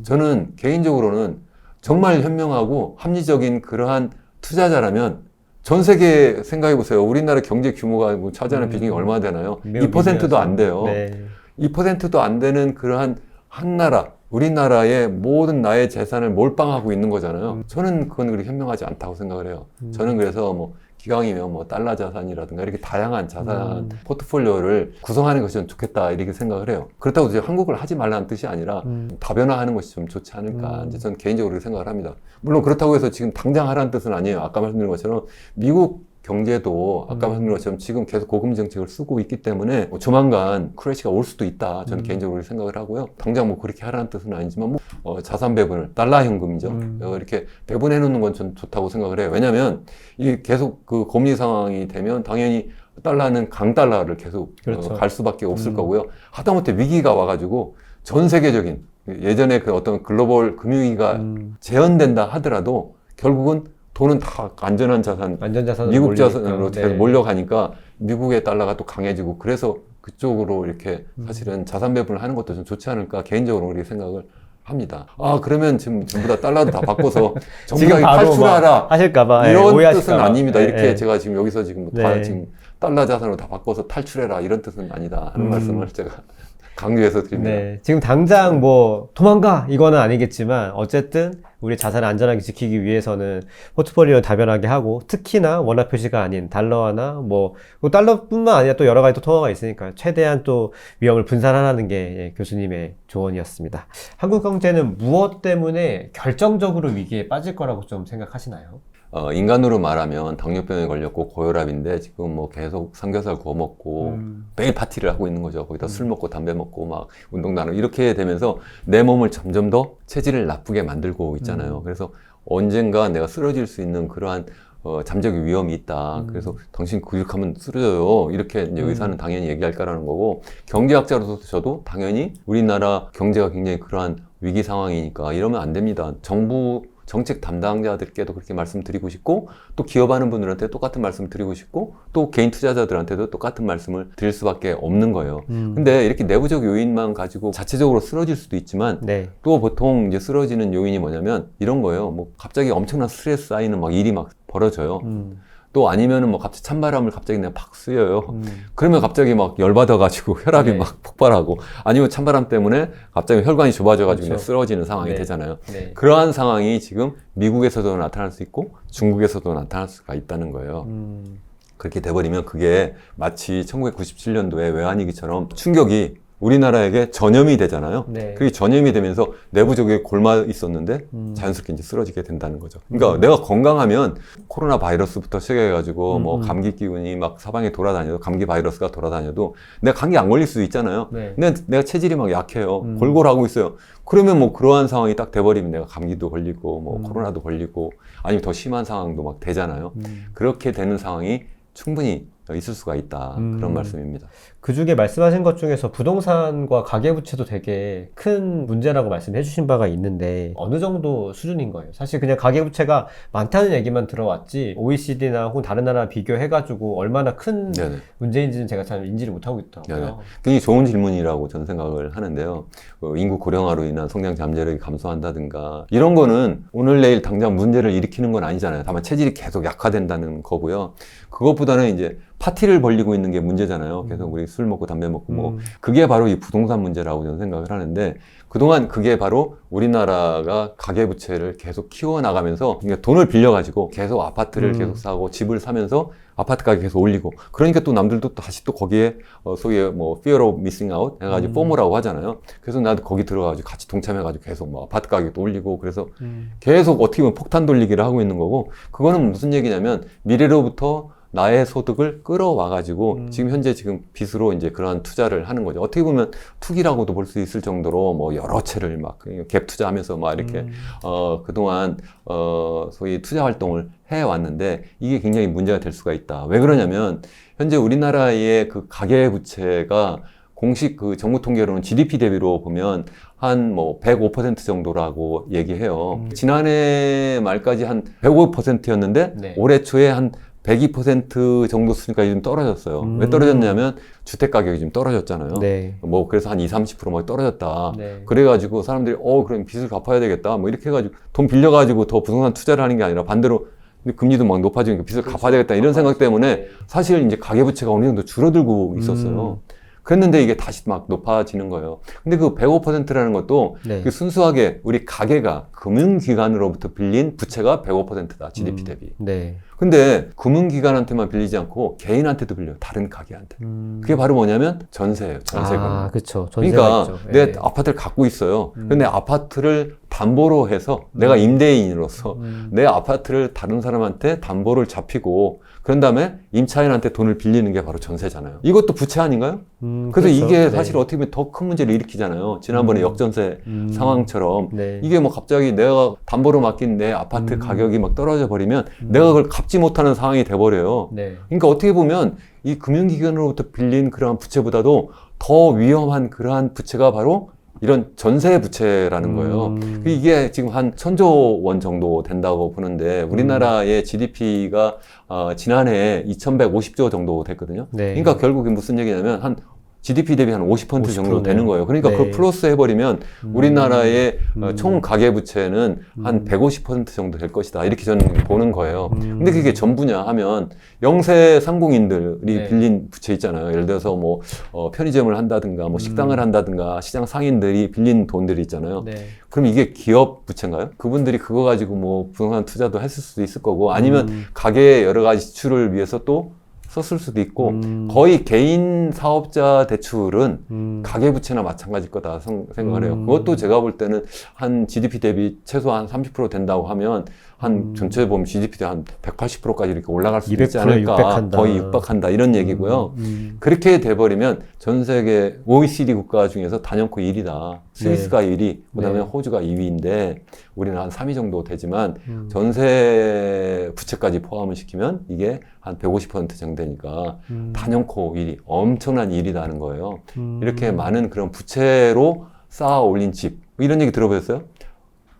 저는 개인적으로는 정말 현명하고 합리적인 그러한 투자자라면 전 세계 생각해 보세요. 우리나라 경제 규모가 뭐 차지하는 비중이 얼마나 되나요? 2%도 안 돼요. 네. 2%도 안 되는 그러한 한 나라, 우리나라의 모든 나의 재산을 몰빵하고 있는 거잖아요. 저는 그건 그렇게 현명하지 않다고 생각을 해요. 저는 그래서 뭐 기왕이면 뭐 달러 자산이라든가 이렇게 다양한 자산 포트폴리오를 구성하는 것이 좀 좋겠다 이렇게 생각을 해요. 그렇다고 이제 한국을 하지 말라는 뜻이 아니라 다변화하는 것이 좀 좋지 않을까 이제 저는 개인적으로 그렇게 생각을 합니다. 물론 그렇다고 해서 지금 당장 하라는 뜻은 아니에요. 아까 말씀드린 것처럼 미국 경제도 아까 말씀드린 것처럼 지금 계속 고금리 정책을 쓰고 있기 때문에 뭐 조만간 크래시가 올 수도 있다. 저는 개인적으로 생각을 하고요. 당장 뭐 그렇게 하라는 뜻은 아니지만 뭐 자산 배분을 달러 현금이죠. 이렇게 배분해 놓는 건 전 좋다고 생각을 해요. 왜냐하면 이 계속 그 금리 상황이 되면 당연히 달러는 강달러를 계속 그렇죠. 갈 수밖에 없을 거고요. 하다못해 위기가 와가지고 전 세계적인 예전에 그 어떤 글로벌 금융위기가 재현된다 하더라도 결국은 돈은 다 안전한 자산, 안전자산으로 미국 몰리니까. 자산으로 네. 몰려가니까 미국의 달러가 또 강해지고 그래서 그쪽으로 이렇게 사실은 자산 배분을 하는 것도 좀 좋지 않을까 개인적으로 그렇게 생각을 합니다. 아 그러면 지금 전부 다 달러도 다 바꿔서 전부 지금 다 바로 탈출하라 하실까봐 이런 뜻은 오해하실까봐. 아닙니다. 네, 이렇게 네. 제가 지금 여기서 지금 다 네. 지금 달러 자산으로 다 바꿔서 탈출해라 이런 뜻은 아니다 하는 말씀을 제가 강조해서 드립니다. 네, 지금 당장 뭐 도망가 이거는 아니겠지만 어쨌든 우리 자산을 안전하게 지키기 위해서는 포트폴리오를 다변하게 하고 특히나 원화 표시가 아닌 달러나 뭐 달러뿐만 아니라 또 여러 가지 또 통화가 있으니까 최대한 또 위험을 분산하라는 게 예, 교수님의 조언이었습니다. 한국 경제는 무엇 때문에 결정적으로 위기에 빠질 거라고 좀 생각하시나요? 인간으로 말하면 당뇨병에 걸렸고 고혈압인데 지금 뭐 계속 삼겹살 구워 먹고 매일 파티를 하고 있는 거죠. 거기다 술 먹고 담배 먹고 막 운동도 안 하고 이렇게 되면서 내 몸을 점점 더 체질을 나쁘게 만들고 있잖아요. 그래서 언젠가 내가 쓰러질 수 있는 그러한 잠재적 위험이 있다. 그래서 당신 근육하면 쓰러져요. 이렇게 이제 의사는 당연히 얘기할 거라는 거고 경제학자로서 저도 당연히 우리나라 경제가 굉장히 그러한 위기 상황이니까 이러면 안 됩니다. 정부 정책 담당자들께도 그렇게 말씀드리고 싶고 또 기업하는 분들한테 똑같은 말씀 드리고 싶고 또 개인 투자자들한테도 똑같은 말씀을 드릴 수밖에 없는 거예요. 근데 이렇게 내부적 요인만 가지고 자체적으로 쓰러질 수도 있지만 네. 또 보통 이제 쓰러지는 요인이 뭐냐면 이런 거예요. 뭐 갑자기 엄청난 스트레스 쌓이는 막 일이 막 벌어져요. 또 아니면은 뭐 갑자기 찬바람을 갑자기 그냥 팍 쐬어요. 그러면 갑자기 막 열받아가지고 혈압이 네. 막 폭발하고 아니면 찬바람 때문에 갑자기 혈관이 좁아져가지고 그냥 그렇죠. 쓰러지는 상황이 네. 되잖아요. 네. 그러한 상황이 지금 미국에서도 나타날 수 있고 중국에서도 나타날 수가 있다는 거예요. 그렇게 돼버리면 그게 마치 1997년도에 외환위기처럼 충격이 우리나라에게 전염이 되잖아요. 네. 그게 전염이 되면서 내부적으로 골마 있었는데 자연스럽게 이제 쓰러지게 된다는 거죠. 그러니까 내가 건강하면 코로나 바이러스부터 시작해가지고 뭐 감기 기운이 막 사방에 돌아다녀도 감기 바이러스가 돌아다녀도 내가 감기 안 걸릴 수도 있잖아요. 네. 근데 내가 체질이 막 약해요. 골골하고 있어요. 그러면 뭐 그러한 상황이 딱 돼버리면 내가 감기도 걸리고 뭐 코로나도 걸리고 아니면 더 심한 상황도 막 되잖아요. 그렇게 되는 상황이 충분히 있을 수가 있다. 그런 말씀입니다. 그 중에 말씀하신 것 중에서 부동산과 가계부채도 되게 큰 문제라고 말씀해 주신 바가 있는데 어느 정도 수준인 거예요? 사실 그냥 가계부채가 많다는 얘기만 들어왔지 OECD나 혹은 다른 나라 비교해가지고 얼마나 큰 네네. 문제인지는 제가 잘 인지를 못하고 있더라고요. 네네. 굉장히 좋은 질문이라고 저는 생각을 하는데요. 인구 고령화로 인한 성장 잠재력이 감소한다든가 이런 거는 오늘 내일 당장 문제를 일으키는 건 아니잖아요. 다만 체질이 계속 약화된다는 거고요. 그것보다는 이제 파티를 벌리고 있는 게 문제잖아요. 계속 우리 술 먹고 담배 먹고 뭐 그게 바로 이 부동산 문제라고 저는 생각을 하는데 그동안 그게 바로 우리나라가 가계부채를 계속 키워나가면서 그러니까 돈을 빌려가지고 계속 아파트를 계속 사고 집을 사면서 아파트 가격 계속 올리고 그러니까 또 남들도 다시 또 거기에 소위 뭐 fear of missing out 해가지고 포모라고 하잖아요. 그래서 나도 거기 들어가가지고 같이 동참해가지고 계속 뭐 아파트 가격도 올리고 그래서 계속 어떻게 보면 폭탄 돌리기를 하고 있는 거고 그거는 무슨 얘기냐면 미래로부터 나의 소득을 끌어와가지고 지금 빚으로 이제 그러한 투자를 하는 거죠. 어떻게 보면 투기라고도 볼 수 있을 정도로 뭐 여러 채를 막 갭 투자하면서 막 이렇게 그동안 소위 투자 활동을 해왔는데 이게 굉장히 문제가 될 수가 있다. 왜 그러냐면 현재 우리나라의 그 가계부채가 공식 그 정부 통계로는 GDP 대비로 보면 한 뭐 105% 정도라고 얘기해요. 지난해 말까지 한 105%였는데 네. 올해 초에 한 102% 정도 수준까지 좀 떨어졌어요. 왜 떨어졌냐면 주택 가격이 좀 떨어졌잖아요. 네. 뭐 그래서 한 20-30%막 떨어졌다. 네. 그래가지고 사람들이 그럼 빚을 갚아야 되겠다. 뭐 이렇게 해가지고 돈 빌려가지고 더 부동산 투자를 하는 게 아니라 반대로 근데 금리도 막 높아지니까 빚을 갚아야 되겠다 이런 생각 때문에 사실 이제 가계부채가 어느 정도 줄어들고 있었어요. 그랬는데 이게 다시 막 높아지는 거예요. 근데 그 105%라는 것도 네. 그 순수하게 우리 가계가 금융기관으로부터 빌린 부채가 105%다. GDP 대비. 네. 근데 금융기관한테만 빌리지 않고 개인한테도 빌려요. 다른 가게한테. 그게 바로 뭐냐면 전세예요. 전세금. 아, 그쵸. 그러니까 전세가 있죠. 내 네. 아파트를 갖고 있어요. 근데 아파트를 담보로 해서 내가 임대인으로서 내 아파트를 다른 사람한테 담보를 잡히고 그런 다음에 임차인한테 돈을 빌리는 게 바로 전세잖아요. 이것도 부채 아닌가요? 그래서 그렇죠. 이게 네. 사실 어떻게 보면 더 큰 문제를 일으키잖아요. 지난번에 역전세 상황처럼 네. 이게 뭐 갑자기 내가 담보로 맡긴 내 아파트 가격이 막 떨어져 버리면 내가 그걸 갚지 못하는 상황이 돼버려요. 네. 그러니까 어떻게 보면 이 금융기관으로부터 빌린 그러한 부채보다도 더 위험한 그러한 부채가 바로 이런 전세 부채라는 거예요. 이게 지금 한 1,000조 원 정도 된다고 보는데 우리나라의 GDP가 지난해 2,150조 정도 됐거든요. 네. 그러니까 결국에 무슨 얘기냐면 한 GDP 대비 한 50% 정도 50% 되는 거예요. 그러니까 네. 그걸 플러스 해버리면 우리나라의 총 가계부채는 한 150% 정도 될 것이다. 이렇게 저는 보는 거예요. 근데 그게 전부냐 하면 영세 상공인들이 네. 빌린 부채 있잖아요. 예를 들어서 뭐 편의점을 한다든가 뭐 식당을 한다든가 시장 상인들이 빌린 돈들이 있잖아요. 네. 그럼 이게 기업 부채인가요? 그분들이 그거 가지고 뭐 부동산 투자도 했을 수도 있을 거고 아니면 가게의 여러 가지 지출을 위해서 또 썼을 수도 있고 거의 개인 사업자 대출은 가계부채나 마찬가지일 거다 생각을 해요. 그것도 제가 볼 때는 한 GDP 대비 최소한 30% 된다고 하면 한 전체 보면 GDP 대비 한 180%까지 이렇게 올라갈 수 있지 200%에 않을까. 육박한다. 거의 육박한다 이런 얘기고요. 그렇게 돼버리면 전 세계 OECD 국가 중에서 단연코 1위다. 스위스가 1위, 그다음에 네. 호주가 2위인데 우리는 한 3위 정도 되지만 전세 부채까지 포함을 시키면 이게 한 150% 정도 되니까 단연코 1위, 엄청난 1위라는 거예요. 이렇게 많은 그런 부채로 쌓아 올린 집 이런 얘기 들어보셨어요?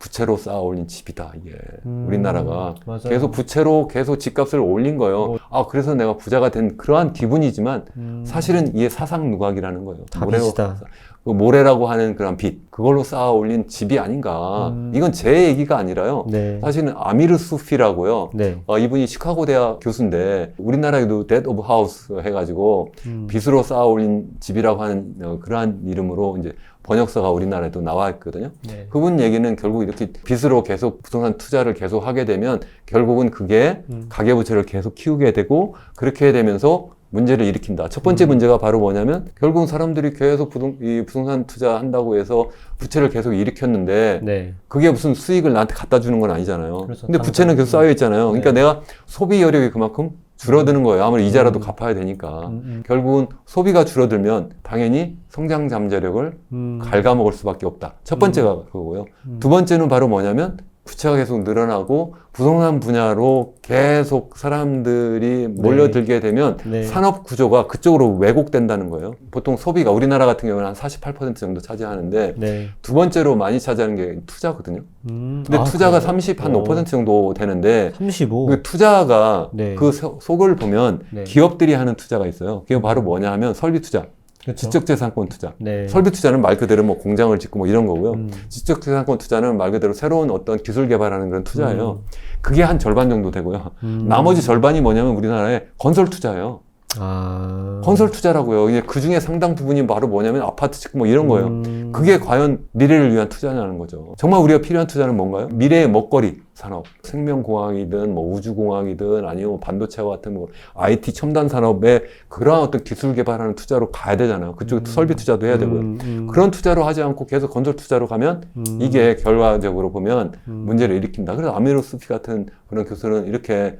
부채로 쌓아 올린 집이다, 이게. 우리나라가. 맞아요. 계속 부채로 계속 집값을 올린 거예요. 아, 그래서 내가 부자가 된 그러한 기분이지만 사실은 이게 사상 누각이라는 거예요. 다 빚이다. 그 모래라고 하는 그런 빚, 그걸로 쌓아 올린 집이 아닌가. 이건 제 얘기가 아니라요. 네. 사실은 아미르 수피라고요. 네. 이분이 시카고 대학 교수인데 우리나라에도 데드 오브 하우스 해가지고 빚으로 쌓아 올린 집이라고 하는 그러한 이름으로 이제 번역서가 우리나라에도 나와 있거든요. 네. 그분 얘기는 결국 이렇게 빚으로 계속 부동산 투자를 계속 하게 되면 결국은 그게 가계부채를 계속 키우게 되고 그렇게 되면서 문제를 일으킨다. 첫 번째 문제가 바로 뭐냐면 결국 사람들이 계속 이 부동산 투자한다고 해서 부채를 계속 일으켰는데 네. 그게 무슨 수익을 나한테 갖다 주는 건 아니잖아요. 그렇죠. 근데 부채는 계속 쌓여 있잖아요. 그러니까 네. 내가 소비 여력이 그만큼 줄어드는 거예요. 아무리 이자라도 갚아야 되니까. 결국은 소비가 줄어들면 당연히 성장 잠재력을 갉아먹을 수밖에 없다. 첫 번째가 그거고요. 두 번째는 바로 뭐냐면 부채가 계속 늘어나고 부동산 분야로 계속 사람들이 몰려들게 되면 네. 산업 구조가 그쪽으로 왜곡된다는 거예요. 보통 소비가 우리나라 같은 경우는 한 48% 정도 차지하는데 네. 두 번째로 많이 차지하는 게 투자거든요. 근데 아, 투자가 그래요? 35% 정도 되는데 35. 그 투자가 네. 그 속을 보면 네. 기업들이 하는 투자가 있어요. 그게 바로 뭐냐 하면 설비 투자, 그렇죠. 지적재산권 투자. 네. 설비 투자는 말 그대로 뭐 공장을 짓고 뭐 이런 거고요. 지적재산권 투자는 말 그대로 새로운 어떤 기술 개발하는 그런 투자예요. 그게 한 절반 정도 되고요. 나머지 절반이 뭐냐면 우리나라의 건설 투자예요. 아. 건설 투자라고요. 이제 그 중에 상당 부분이 바로 뭐냐면 아파트 짓고 뭐 이런 거예요. 그게 과연 미래를 위한 투자냐는 거죠. 정말 우리가 필요한 투자는 뭔가요? 미래의 먹거리 산업, 생명공학이든 뭐 우주공학이든 아니면 반도체와 같은 뭐 IT 첨단 산업에 그러한 어떤 기술 개발하는 투자로 가야 되잖아요. 그쪽에 설비 투자도 해야 되고요. 그런 투자로 하지 않고 계속 건설 투자로 가면 이게 결과적으로 보면 문제를 일으킨다. 그래서 아미르 수피 같은 그런 교수는 이렇게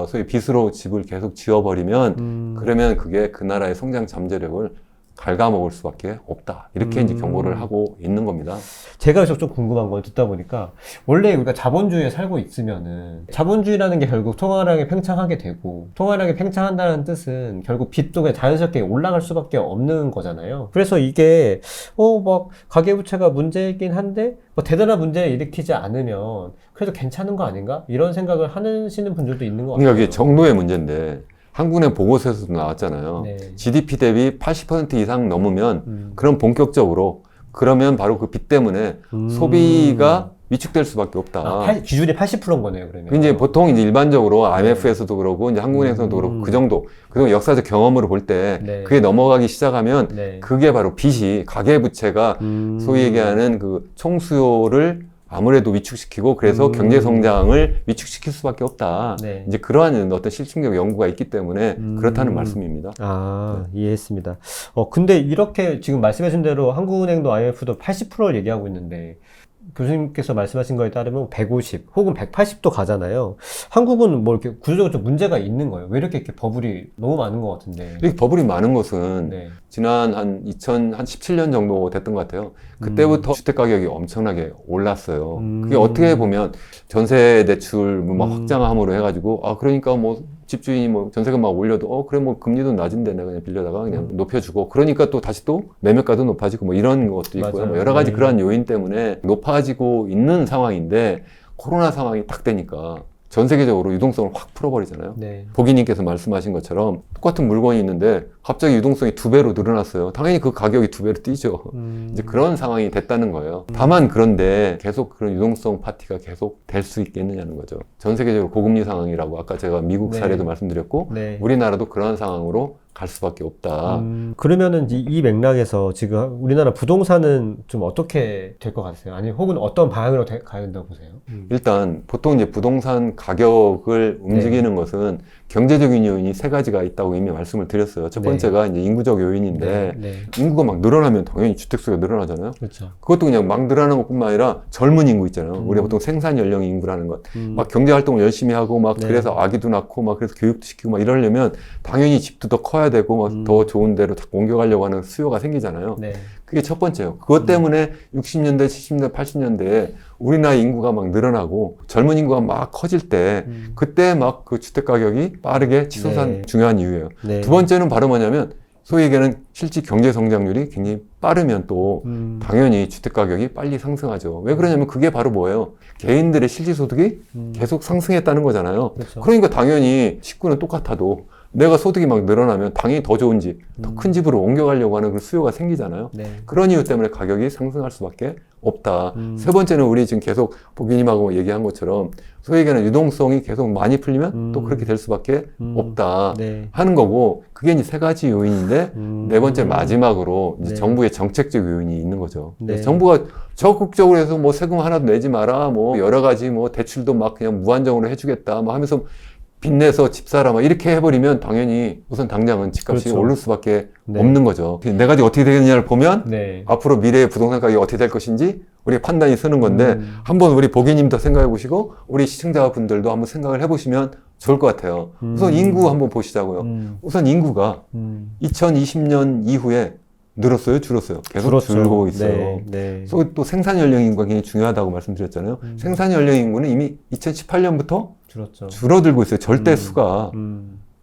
소위 빚으로 집을 계속 지어버리면 그러면 그게 그 나라의 성장 잠재력을 갉아먹을 수밖에 없다. 이렇게 이제 경고를 하고 있는 겁니다. 제가 여기서 좀 궁금한 건 듣다 보니까 원래 우리가 자본주의에 살고 있으면은 자본주의라는 게 결국 통화량이 팽창하게 되고 통화량이 팽창한다는 뜻은 결국 빚도 그냥 자연스럽게 올라갈 수밖에 없는 거잖아요. 그래서 이게 막 가계부채가 문제이긴 한데 뭐 대단한 문제를 일으키지 않으면 그래도 괜찮은 거 아닌가? 이런 생각을 하시는 분들도 있는 것 같아요. 그러니까 이게 정도의 문제인데 한국은행 보고서에서도 나왔잖아요. 네. GDP 대비 80% 이상 넘으면 그럼 본격적으로 그러면 바로 그 빚 때문에 소비가 위축될 수밖에 없다. 기준이 80%인 거네요, 그러면. 이제 보통 이제 일반적으로 IMF에서도 그러고 이제 한국은행에서도 그렇고 그 정도. 그리고 역사적 경험으로 볼 때 네. 그게 넘어가기 시작하면 네. 그게 바로 빚이 가계부채가 소위 얘기하는 그 총수요를 아무래도 위축시키고 그래서 경제 성장을 위축시킬 수밖에 없다. 네. 이제 그러한 어떤 실증적 연구가 있기 때문에 그렇다는 말씀입니다. 아, 이해했습니다. 근데 이렇게 지금 말씀하신 대로 한국은행도 IMF도 80%를 얘기하고 있는데 교수님께서 말씀하신 거에 따르면 150 혹은 180도 가잖아요. 한국은 뭐 이렇게 구조적으로 좀 문제가 있는 거예요. 왜 이렇게 버블이 너무 많은 것 같은데. 이렇게 버블이 많은 것은 네. 지난 한 2017년 정도 됐던 것 같아요. 그때부터 주택 가격이 엄청나게 올랐어요. 그게 어떻게 보면 전세 대출 막 확장함으로 해가지고 그러니까 뭐 집주인이 뭐 전세금 막 올려도 그래 뭐 금리도 낮은데 내가 그냥 빌려다가 그냥 높여주고 그러니까 또 다시 또 매매가도 높아지고 뭐 이런 것도 있고요. 맞아요. 뭐 여러 가지 네. 그러한 요인 때문에 높아지고 있는 상황인데 코로나 상황이 딱 되니까 전 세계적으로 유동성을 확 풀어버리잖아요. 네. 보기님께서 말씀하신 것처럼 똑같은 물건이 있는데 갑자기 유동성이 2배로 늘어났어요. 당연히 그 가격이 2배로 뛰죠. 이제 그런 상황이 됐다는 거예요. 다만 그런데 계속 그런 유동성 파티가 계속 될 수 있겠느냐는 거죠. 전 세계적으로 고금리 상황이라고 아까 제가 미국 네. 사례도 말씀드렸고 네. 우리나라도 그런 상황으로 갈 수밖에 없다. 그러면은 이 맥락에서 지금 우리나라 부동산은 좀 어떻게 될 것 같으세요? 아니, 혹은 어떤 방향으로 가야 된다고 보세요? 일단 보통 이제 부동산 가격을 움직이는 것은 경제적인 요인이 세 가지가 있다고 이미 말씀을 드렸어요. 첫 번째가 이제 인구적 요인인데 네. 인구가 막 늘어나면 당연히 주택수가 늘어나잖아요. 그렇죠. 그것도 그냥 막 늘어나는 것뿐만 아니라 젊은 인구 있잖아요. 우리가 보통 생산 연령 인구라는 것. 막 경제 활동을 열심히 하고 막 네. 그래서 아기도 낳고 막 그래서 교육도 시키고 막 이러려면 당연히 집도 더 커야 되고 막 더 좋은 데로 자꾸 옮겨가려고 하는 수요가 생기잖아요. 네. 그게 첫 번째예요. 그것 때문에 60년대, 70년대, 80년대에 우리나라 인구가 막 늘어나고 젊은 인구가 막 커질 때 그때 막 그 주택 가격이 빠르게 치솟은 네. 중요한 이유예요. 네. 두 번째는 바로 뭐냐면 소위 얘기하는 실질 경제 성장률이 굉장히 빠르면 또 당연히 주택 가격이 빨리 상승하죠. 왜 그러냐면 그게 바로 뭐예요? 개인들의 실질 소득이 계속 상승했다는 거잖아요. 그렇죠. 그러니까 당연히 식구는 똑같아도 내가 소득이 막 늘어나면 당연히 더 좋은 집, 더 큰 집으로 옮겨가려고 하는 그 수요가 생기잖아요. 네. 그런 이유 때문에 가격이 상승할 수밖에 없다. 세 번째는 우리 지금 계속 보기님하고 얘기한 것처럼 소위 얘기하는 유동성이 계속 많이 풀리면 또 그렇게 될 수밖에 없다 네. 하는 거고, 그게 이제 세 가지 요인인데 네 번째 마지막으로 이제 네. 정부의 정책적 요인이 있는 거죠. 네. 그래서 정부가 적극적으로 해서 뭐 세금 하나도 내지 마라, 뭐 여러 가지 뭐 대출도 막 그냥 무한정으로 해주겠다, 뭐 하면서 빚내서 집 사라, 막 이렇게 해버리면 당연히 우선 당장은 집값이 그렇죠. 오를 수밖에 네. 없는 거죠. 네 가지 어떻게 되겠느냐를 보면 네. 앞으로 미래의 부동산 가격이 어떻게 될 것인지 우리 판단이 서는 건데 한번 우리 보기님도 생각해 보시고 우리 시청자분들도 한번 생각을 해보시면 좋을 것 같아요. 우선 인구 한번 보시자고요. 우선 인구가 2020년 이후에 늘었어요, 줄었어요? 계속 줄었죠. 줄고 있어요. 네. 네. 그래서 또 생산 연령 인구가 굉장히 중요하다고 말씀드렸잖아요. 생산 연령 인구는 이미 2018년부터 줄었죠. 줄어들고 있어요. 절대 수가.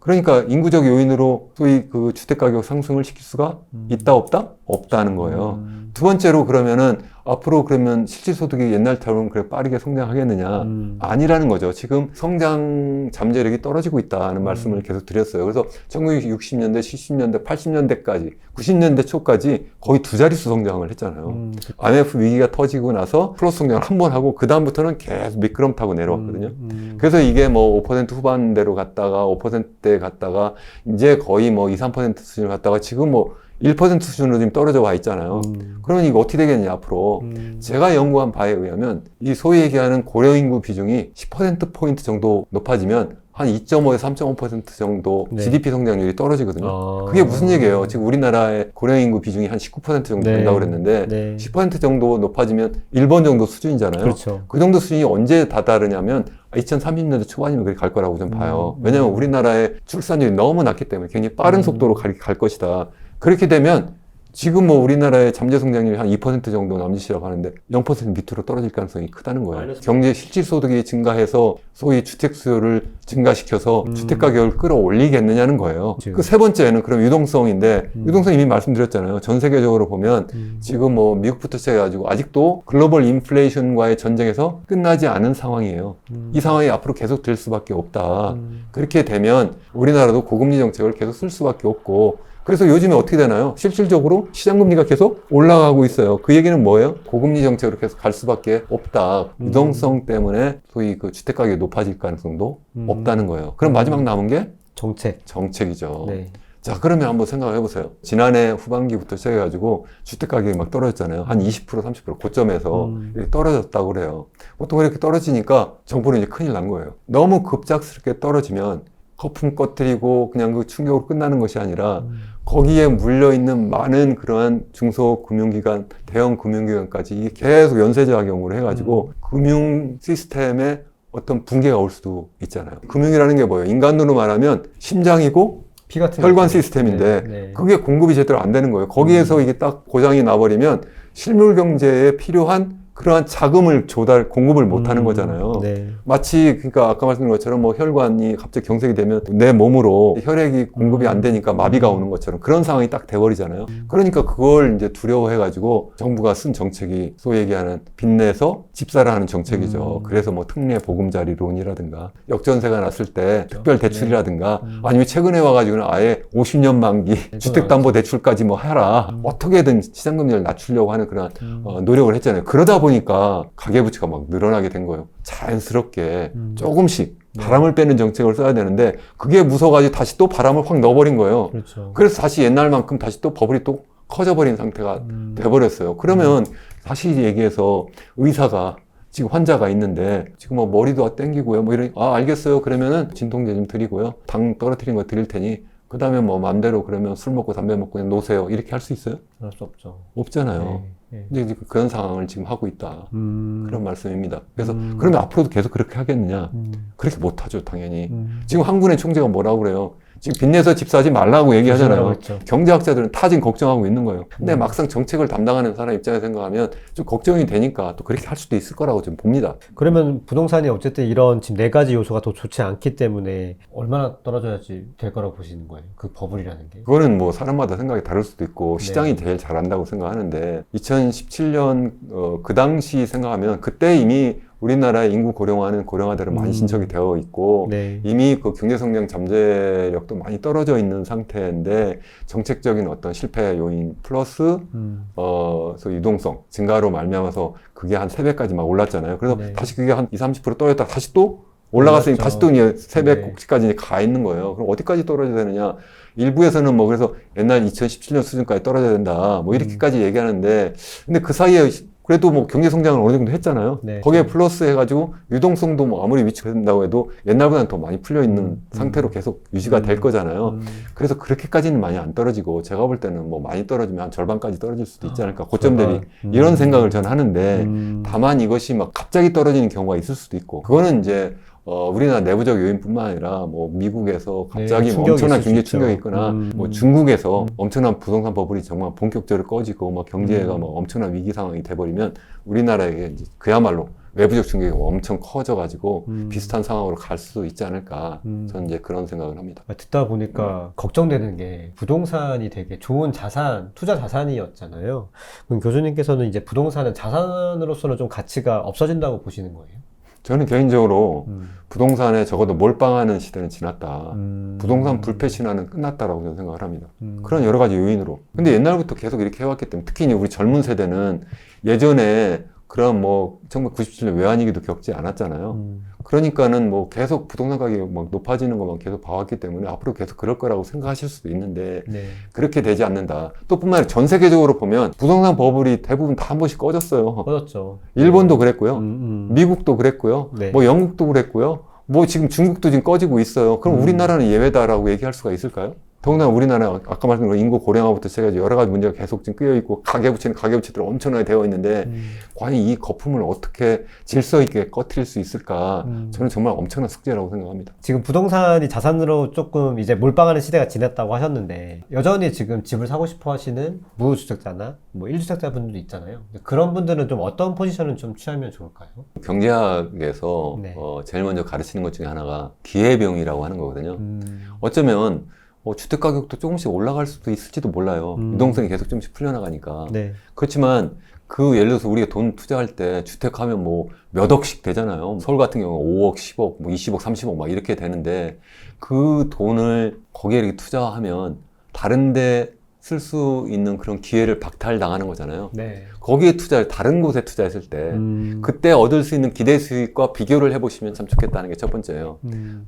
그러니까 인구적 요인으로 소위 그 주택 가격 상승을 시킬 수가 있다 없다? 없다는 거예요. 두 번째로 그러면은 앞으로 그러면 실질 소득이 옛날처럼 그래 빠르게 성장하겠느냐? 아니라는 거죠. 지금 성장 잠재력이 떨어지고 있다는 말씀을 계속 드렸어요. 그래서 1960년대, 70년대, 80년대까지, 90년대 초까지 거의 두 자릿수 성장을 했잖아요. IMF 위기가 터지고 나서 플러스 성장을 한 번 하고 그 다음부터는 계속 미끄럼 타고 내려왔거든요. 그래서 이게 뭐 5% 후반대로 갔다가 5%대 갔다가 이제 거의 뭐 2, 3% 수준을 갔다가 지금 뭐 1% 수준으로 지금 떨어져 와 있잖아요. 그러면 이거 어떻게 되겠냐, 앞으로. 제가 연구한 바에 의하면 이 소위 얘기하는 고령인구 비중이 10%포인트 정도 높아지면 한 2.5에서 3.5% 정도 네. GDP 성장률이 떨어지거든요. 아. 그게 무슨 얘기예요? 지금 우리나라의 고령인구 비중이 한 19% 정도 네. 된다고 그랬는데 네. 10% 정도 높아지면 일본 정도 수준이잖아요. 그렇죠. 그 정도 수준이 언제 다다르냐면 2030년대 초반이면 그렇게 갈 거라고 좀 봐요. 왜냐하면 우리나라의 출산율이 너무 낮기 때문에 굉장히 빠른 속도로 갈 것이다. 그렇게 되면 지금 뭐 우리나라의 잠재 성장률이 한 2% 정도 남짓이라고 하는데 0% 밑으로 떨어질 가능성이 크다는 거예요. 경제 실질 소득이 증가해서 소위 주택 수요를 증가시켜서 주택 가격을 끌어올리겠느냐는 거예요. 그렇죠. 그 세 번째는 그럼 유동성인데 유동성 이미 말씀드렸잖아요. 전 세계적으로 보면 지금 뭐 미국부터 시작해가지고 아직도 글로벌 인플레이션과의 전쟁에서 끝나지 않은 상황이에요. 이 상황이 앞으로 계속 될 수밖에 없다. 그렇게 되면 우리나라도 고금리 정책을 계속 쓸 수밖에 없고, 그래서 요즘에 어떻게 되나요? 실질적으로 시장금리가 계속 올라가고 있어요. 그 얘기는 뭐예요? 고금리 정책으로 계속 갈 수밖에 없다. 유동성 때문에 소위 그 주택가격이 높아질 가능성도 없다는 거예요. 그럼 마지막 남은 게 정책. 정책이죠. 네. 자, 그러면 한번 생각을 해보세요. 지난해 후반기부터 시작해가지고 주택가격이 막 떨어졌잖아요. 한 20%, 30% 고점에서 이렇게 떨어졌다고 그래요. 보통 이렇게 떨어지니까 정부는 이제 큰일 난 거예요. 너무 급작스럽게 떨어지면 거품 꺼뜨리고 그냥 그 충격으로 끝나는 것이 아니라 거기에 물려있는 많은 그러한 중소금융기관, 대형 금융기관까지 이게 계속 연쇄작용으로 해가지고 금융 시스템에 어떤 붕괴가 올 수도 있잖아요. 금융이라는 게 뭐예요? 인간으로 말하면 심장이고 피 같은 혈관 거. 시스템인데 네, 네. 그게 공급이 제대로 안 되는 거예요. 거기에서 이게 딱 고장이 나버리면 실물 경제에 필요한 그러한 자금을 공급을 못 하는 거잖아요. 네. 마치, 그러니까 아까 말씀드린 것처럼 뭐 혈관이 갑자기 경색이 되면 내 몸으로 혈액이 공급이 안 되니까 마비가 오는 것처럼 그런 상황이 딱 돼버리잖아요. 그러니까 그걸 이제 두려워해가지고 정부가 쓴 정책이 소위 얘기하는 빚내서 집사라 하는 정책이죠. 그래서 뭐 특례 보금자리론이라든가 역전세가 났을 때 특별 대출이라든가 아니면 최근에 와가지고는 아예 50년 만기 주택담보대출까지 뭐 해라. 어떻게든 시장금리를 낮추려고 하는 그런 노력을 했잖아요. 그러다 보니까 가계부채가 막 늘어나게 된 거예요. 자연스럽게 조금씩 바람을 빼는 정책을 써야 되는데 그게 무서워가지고 다시 또 바람을 확 넣어버린 거예요. 그렇죠. 그래서 다시 옛날만큼 다시 또 버블이 또 커져버린 상태가 돼버렸어요. 그러면 다시 얘기해서 의사가 지금 환자가 있는데 지금 뭐 머리도 땡기고요. 뭐 이런 알겠어요. 그러면은 진통제 좀 드리고요. 당 떨어뜨린 거 드릴 테니 그 다음에 뭐 맘대로 그러면 술 먹고 담배 먹고 그냥 노세요. 이렇게 할 수 있어요? 그럴 수 없죠. 없잖아요. 네. 이제 그런 상황을 지금 하고 있다. 그런 말씀입니다. 그래서 그러면 앞으로도 계속 그렇게 하겠느냐? 그렇게 못하죠, 당연히. 지금 한군의 총재가 뭐라고 그래요? 지금 빚내서 집 사지 말라고 얘기하잖아요. 조심하라고 경제학자들은 다 지금 걱정하고 있는 거예요. 근데 음. 막상 정책을 담당하는 사람 입장에서 생각하면 좀 걱정이 되니까 또 그렇게 할 수도 있을 거라고 좀 봅니다. 그러면 부동산이 어쨌든 이런 지금 네 가지 요소가 더 좋지 않기 때문에 얼마나 떨어져야지 될 거라고 보시는 거예요? 그 버블이라는 게. 그거는 뭐 사람마다 생각이 다를 수도 있고 네. 시장이 제일 잘한다고 생각하는데 2017년 그 당시 생각하면 그때 이미 우리나라의 인구 고령화는 고령화대로 많이 신청이 되어 있고 네. 이미 그 경제성장 잠재력도 많이 떨어져 있는 상태인데 정책적인 어떤 실패 요인 플러스 소위 유동성 증가로 말미암아서 그게 한 3배까지 막 올랐잖아요. 그래서 네. 다시 그게 한 20-30% 떨어졌다 다시 또 올라갔으니 올랐죠. 다시 또 이제 3배 네. 꼭지까지 가 있는 거예요. 그럼 어디까지 떨어져야 되느냐? 일부에서는 뭐 그래서 옛날 2017년 수준까지 떨어져야 된다. 뭐 이렇게까지 얘기하는데 근데 그 사이에 그래도 뭐 경제 성장을 어느 정도 했잖아요. 네. 거기에 플러스 해가지고 유동성도 뭐 아무리 위축된다고 해도 옛날보다는 더 많이 풀려 있는 상태로 계속 유지가 될 거잖아요. 그래서 그렇게까지는 많이 안 떨어지고 제가 볼 때는 뭐 많이 떨어지면 한 절반까지 떨어질 수도 있지 않을까. 고점 대비 이런 생각을 저는 하는데 다만 이것이 막 갑자기 떨어지는 경우가 있을 수도 있고 그거는 이제 우리나라 내부적 요인뿐만 아니라 뭐 미국에서 갑자기 네, 뭐 충격이 엄청난 있을 수 경제 있죠. 충격이 있거나 뭐 중국에서 엄청난 부동산 버블이 정말 본격적으로 꺼지고 막 경제가 뭐 엄청난 위기 상황이 돼버리면 우리나라에게 이제 그야말로 외부적 충격이 엄청 커져가지고 비슷한 상황으로 갈 수도 있지 않을까. 저는 이제 그런 생각을 합니다. 듣다 보니까 걱정되는 게 부동산이 되게 좋은 자산, 투자 자산이었잖아요. 그럼 교수님께서는 이제 부동산은 자산으로서는 좀 가치가 없어진다고 보시는 거예요? 저는 개인적으로 부동산에 적어도 몰빵하는 시대는 지났다. 부동산 불패 신화는 끝났다라고 저는 생각을 합니다. 그런 여러 가지 요인으로. 근데 옛날부터 계속 이렇게 해왔기 때문에 특히 이제 우리 젊은 세대는 예전에 그런 뭐 1997년 외환위기도 겪지 않았잖아요. 그러니까는 뭐 계속 부동산 가격이 막 높아지는 것만 계속 봐왔기 때문에 앞으로 계속 그럴 거라고 생각하실 수도 있는데 네. 그렇게 되지 않는다. 또 뿐만 아니라 전 세계적으로 보면 부동산 버블이 대부분 다 한 번씩 꺼졌어요. 꺼졌죠. 일본도 그랬고요. 네. 미국도 그랬고요. 네. 뭐 영국도 그랬고요. 뭐 지금 중국도 지금 꺼지고 있어요. 그럼 우리나라는 예외다라고 얘기할 수가 있을까요? 더군다나 우리나라 아까 말씀드린 인구 고령화부터 시작해서 여러 가지 문제가 계속 지금 끼어 있고 가계부채는 가계부채대로 엄청나게 되어 있는데 과연 이 거품을 어떻게 질서 있게 꺼트릴 수 있을까? 저는 정말 엄청난 숙제라고 생각합니다. 지금 부동산이 자산으로 조금 이제 몰빵하는 시대가 지났다고 하셨는데 여전히 지금 집을 사고 싶어 하시는 무주택자나 뭐 1주택자 분들도 있잖아요. 그런 분들은 좀 어떤 포지션을 좀 취하면 좋을까요? 경제학에서 네. 제일 먼저 가르치는 것 중에 하나가 기회비용이라고 하는 거거든요. 어쩌면 주택 가격도 조금씩 올라갈 수도 있을지도 몰라요. 유동성이 계속 조금씩 풀려나가니까. 네. 그렇지만 예를 들어서 우리가 돈 투자할 때 주택 하면 뭐 몇 억씩 되잖아요. 서울 같은 경우는 5억, 10억, 뭐 20억, 30억 막 이렇게 되는데 그 돈을 거기에 이렇게 투자하면 다른데 쓸 수 있는 그런 기회를 박탈당하는 거잖아요. 네. 거기에 다른 곳에 투자했을 때 그때 얻을 수 있는 기대 수익과 비교를 해보시면 참 좋겠다는 게 첫 번째예요.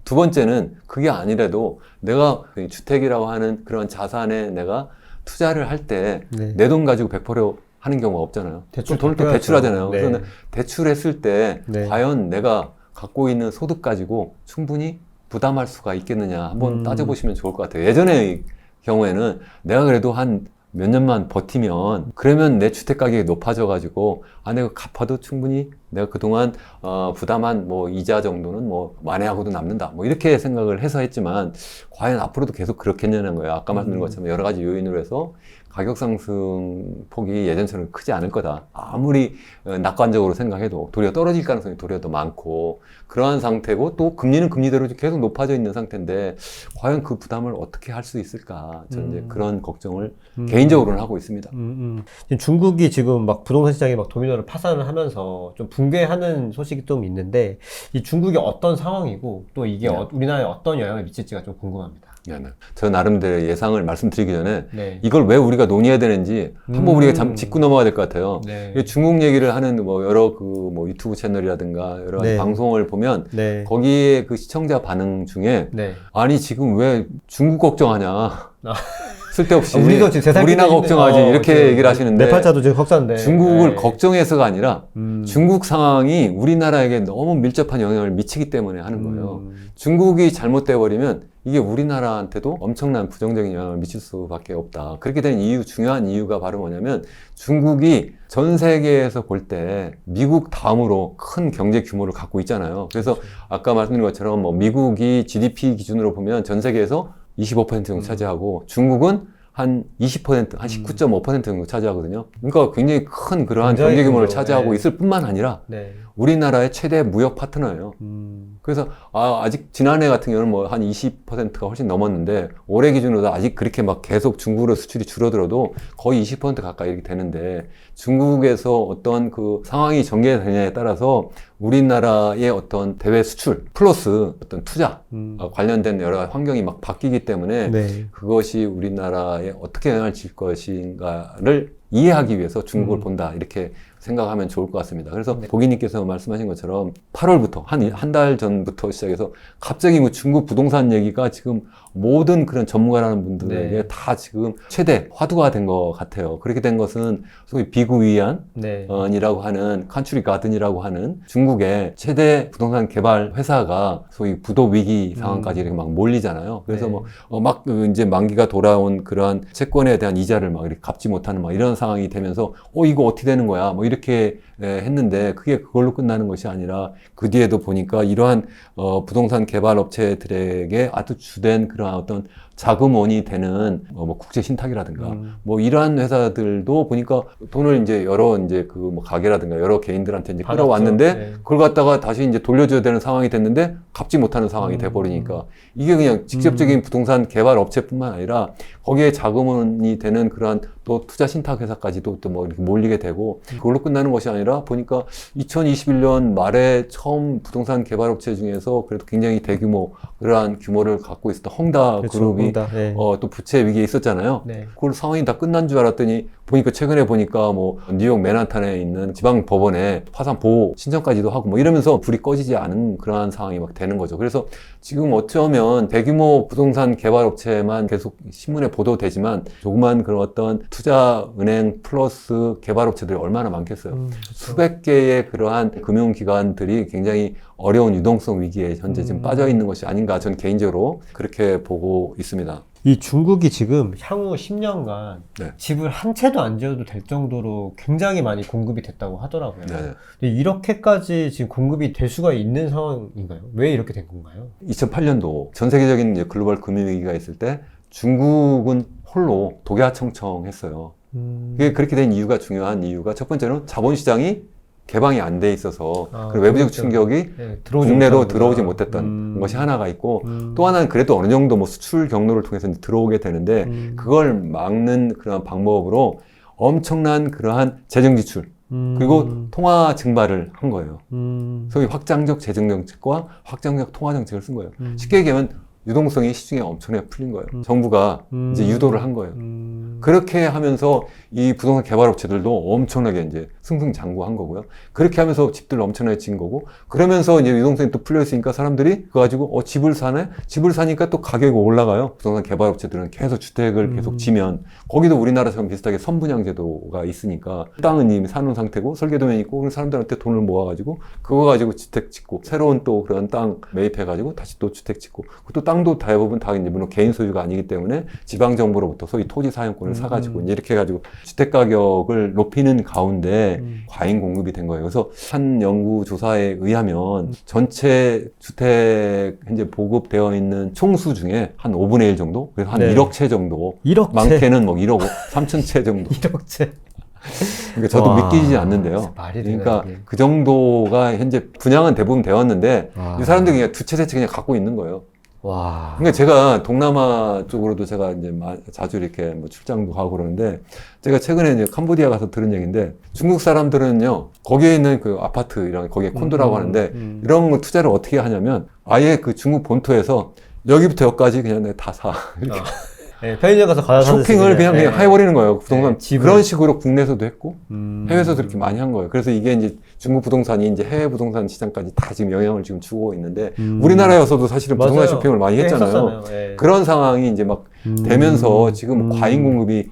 두 번째는 그게 아니라도 내가 주택이라고 하는 그런 자산에 내가 투자를 할 때 내 돈 가지고 100% 하는 경우가 없잖아요. 대출 돈을 또 받아야죠. 대출하잖아요. 네. 그래서 대출했을 때 네. 과연 내가 갖고 있는 소득 가지고 충분히 부담할 수가 있겠느냐 한번 따져보시면 좋을 것 같아요. 예전의 경우에는 내가 그래도 한 몇 년만 버티면 그러면 내 주택 가격이 높아져 가지고 내가 갚아도 충분히 내가 그동안 부담한 뭐 이자 정도는 뭐 만회하고도 남는다 뭐 이렇게 생각을 해서 했지만 과연 앞으로도 계속 그렇겠냐는 거예요. 아까 말씀드린 것처럼 여러 가지 요인으로 해서 가격 상승 폭이 예전처럼 크지 않을 거다. 아무리 낙관적으로 생각해도 도리어 떨어질 가능성이 도리어 더 많고 그러한 상태고 또 금리는 금리대로 계속 높아져 있는 상태인데 과연 그 부담을 어떻게 할 수 있을까? 저는 이제 그런 걱정을 개인적으로는 하고 있습니다. 지금 중국이 지금 막 부동산 시장에 막 도미노를 파산을 하면서 좀 붕괴하는 소식이 좀 있는데 이 중국이 어떤 상황이고 또 이게 우리나라에 어떤 영향을 미칠지가 좀 궁금합니다. 저 나름대로 예상을 말씀드리기 전에 네. 이걸 왜 우리가 논의해야 되는지 한번 우리가 짚고 넘어가야 될 것 같아요. 네. 중국 얘기를 하는 뭐 여러 뭐 유튜브 채널이라든가 여러 가지 네. 방송을 보면 네. 거기에 그 시청자 반응 중에 네. 아니 지금 왜 중국 걱정하냐 쓸데없이 우리도 지금 세상 우리나 걱정하지 이렇게 얘기를 하시는데 네팔차도 지금 석사인데 중국을 네. 걱정해서가 아니라 중국 상황이 우리나라에게 너무 밀접한 영향을 미치기 때문에 하는 거예요. 중국이 잘못돼 버리면 이게 우리나라한테도 엄청난 부정적인 영향을 미칠 수밖에 없다. 그렇게 된 중요한 이유가 바로 뭐냐면 중국이 전 세계에서 볼 때 미국 다음으로 큰 경제 규모를 갖고 있잖아요. 그래서 아까 말씀드린 것처럼 뭐 미국이 GDP 기준으로 보면 전 세계에서 25% 정도 차지하고 중국은 한 20%, 한 19.5% 정도 차지하거든요. 그러니까 굉장히 큰 그러한 굉장히 경제 규모를 크죠. 차지하고 네. 있을 뿐만 아니라 네. 우리나라의 최대 무역 파트너예요. 그래서 아직 지난해 같은 경우는 뭐 한 20%가 훨씬 넘었는데 올해 기준으로 아직 그렇게 막 계속 중국으로 수출이 줄어들어도 거의 20% 가까이 이렇게 되는데 중국에서 어떤 그 상황이 전개되냐에 따라서 우리나라의 어떤 대외 수출 플러스 어떤 투자 관련된 여러 환경이 막 바뀌기 때문에 네. 그것이 우리나라에 어떻게 영향을 줄 것인가를 이해하기 위해서 중국을 본다 이렇게 생각하면 좋을 것 같습니다. 그래서 네. 고객님께서 말씀하신 것처럼 8월부터 한 달 전부터 시작해서 갑자기 뭐 중국 부동산 얘기가 지금 모든 그런 전문가라는 분들에게 네. 다 지금 최대 화두가 된 것 같아요. 그렇게 된 것은 소위 비구위안 네. 이라고 하는 컨트리 가든이라고 하는 중국의 최대 부동산 개발 회사가 소위 부도 위기 상황까지 이렇게 막 몰리잖아요. 그래서 네. 막 이제 만기가 돌아온 그러한 채권에 대한 이자를 막 이렇게 갚지 못하는 막 이런 상황이 되면서 이거 어떻게 되는 거야? 뭐 이렇게 했는데 그게 그걸로 끝나는 것이 아니라 그 뒤에도 보니까 이러한 부동산 개발 업체들에게 아주 주된 그러한 어떤 자금원이 되는 뭐 국제 신탁이라든가 뭐 이러한 회사들도 보니까 돈을 이제 여러 이제 그 뭐 가게라든가 여러 개인들한테 이제 받았죠. 끌어왔는데 네. 그걸 갖다가 다시 이제 돌려줘야 되는 상황이 됐는데 갚지 못하는 상황이 돼버리니까 이게 그냥 직접적인 부동산 개발 업체뿐만 아니라 거기에 자금원이 되는 그러한 또 투자 신탁 회사까지도 또 뭐 이렇게 몰리게 되고 그걸로 끝나는 것이 아니라 보니까 2021년 말에 처음 부동산 개발 업체 중에서 그래도 굉장히 대규모 그러한 규모를 갖고 있었던 헝다 그렇죠. 그룹이 헝다. 네. 또 부채 위기에 있었잖아요. 네. 그걸 상황이 다 끝난 줄 알았더니 보니까 최근에 보니까 뭐 뉴욕 맨하탄에 있는 지방 법원에 화산 보호 신청까지도 하고 뭐 이러면서 불이 꺼지지 않은 그러한 상황이 막 되는 거죠. 그래서 지금 어쩌면 대규모 부동산 개발 업체만 계속 신문에 보도되지만 조그만 그런 어떤 투자 은행 플러스 개발 업체들이 얼마나 많겠어요. 그렇죠. 수백 개의 그러한 금융기관들이 굉장히 어려운 유동성 위기에 현재 지금 빠져 있는 것이 아닌가 저는 개인적으로 그렇게 보고 있습니다. 이 중국이 지금 향후 10년간 네. 집을 한 채도 안 지어도 될 정도로 굉장히 많이 공급이 됐다고 하더라고요. 네. 근데 이렇게까지 지금 공급이 될 수가 있는 상황인가요? 왜 이렇게 된 건가요? 2008년도 전 세계적인 이제 글로벌 금융위기가 있을 때 중국은 홀로 독야청청했어요. 그게 그렇게 된 이유가 중요한 이유가 첫 번째는 자본시장이 개방이 안 돼 있어서 그 외부적 그렇죠. 충격이 네, 국내로 들어오지 못했던 것이 하나가 있고 또 하나는 그래도 어느 정도 뭐 수출 경로를 통해서 이제 들어오게 되는데 그걸 막는 그런 방법으로 엄청난 그러한 재정 지출 그리고 통화 증발을 한 거예요. 소위 확장적 재정 정책과 확장적 통화 정책을 쓴 거예요. 쉽게 얘기하면 유동성이 시중에 엄청나게 풀린 거예요. 정부가 이제 유도를 한 거예요. 그렇게 하면서 이 부동산 개발 업체들도 엄청나게 이제 승승장구한 거고요. 그렇게 하면서 집들 엄청나게 진 거고, 그러면서 이제 유동성이 또 풀려 있으니까 사람들이 그거 가지고 집을 사네? 집을 사니까 또 가격이 올라가요. 부동산 개발 업체들은 계속 주택을 계속 지면 거기도 우리나라처럼 비슷하게 선분양 제도가 있으니까 땅은 이미 사놓은 상태고 설계도면이 있고 그런 사람들한테 돈을 모아가지고 그거 가지고 주택 짓고 새로운 또 그런 땅 매입해가지고 다시 또 주택 짓고 그것도 땅도 대부분 다 이제 물론 개인 소유가 아니기 때문에 지방 정부로부터 소위 토지 사용권을 사가지고 이제 이렇게 해가지고 주택 가격을 높이는 가운데 과잉 공급이 된 거예요. 그래서 한 연구 조사에 의하면 전체 주택 현재 보급되어 있는 총수 중에 한 5분의 1 정도, 그래서 한 네. 1억 채 정도, 1억 채? 많게는 뭐 1억 3천 채 정도. 1억 채? 그러니까 저도 와, 믿기지 않는데요. 말이 되나, 그러니까 이게. 그 정도가 현재 분양은 대부분 되었는데 와. 이 사람들이 그냥 두 채, 세 채 그냥 갖고 있는 거예요. 와. 그러니까 제가 동남아 쪽으로도 제가 이제 자주 이렇게 뭐 출장도 가고 그러는데 제가 최근에 이제 캄보디아 가서 들은 얘기인데 중국 사람들은요 거기에 있는 그 아파트 이런 거기에 콘도라고 하는데 이런 거 투자를 어떻게 하냐면 아예 그 중국 본토에서 여기부터 여기까지 그냥 내가 다 사. 이렇게. 네, 편의점 가서 과자 사듯이 쇼핑을 그냥 해버리는 거예요. 부동산. 네, 집을. 그런 식으로 국내에서도 했고, 해외에서도 이렇게 많이 한 거예요. 그래서 이게 이제 중국 부동산이 이제 해외 부동산 시장까지 다 지금 영향을 지금 주고 있는데, 우리나라에서도 사실은 부동산 맞아요. 쇼핑을 많이 네, 했잖아요. 했었잖아요. 네. 그런 상황이 이제 막 되면서 지금 과잉 공급이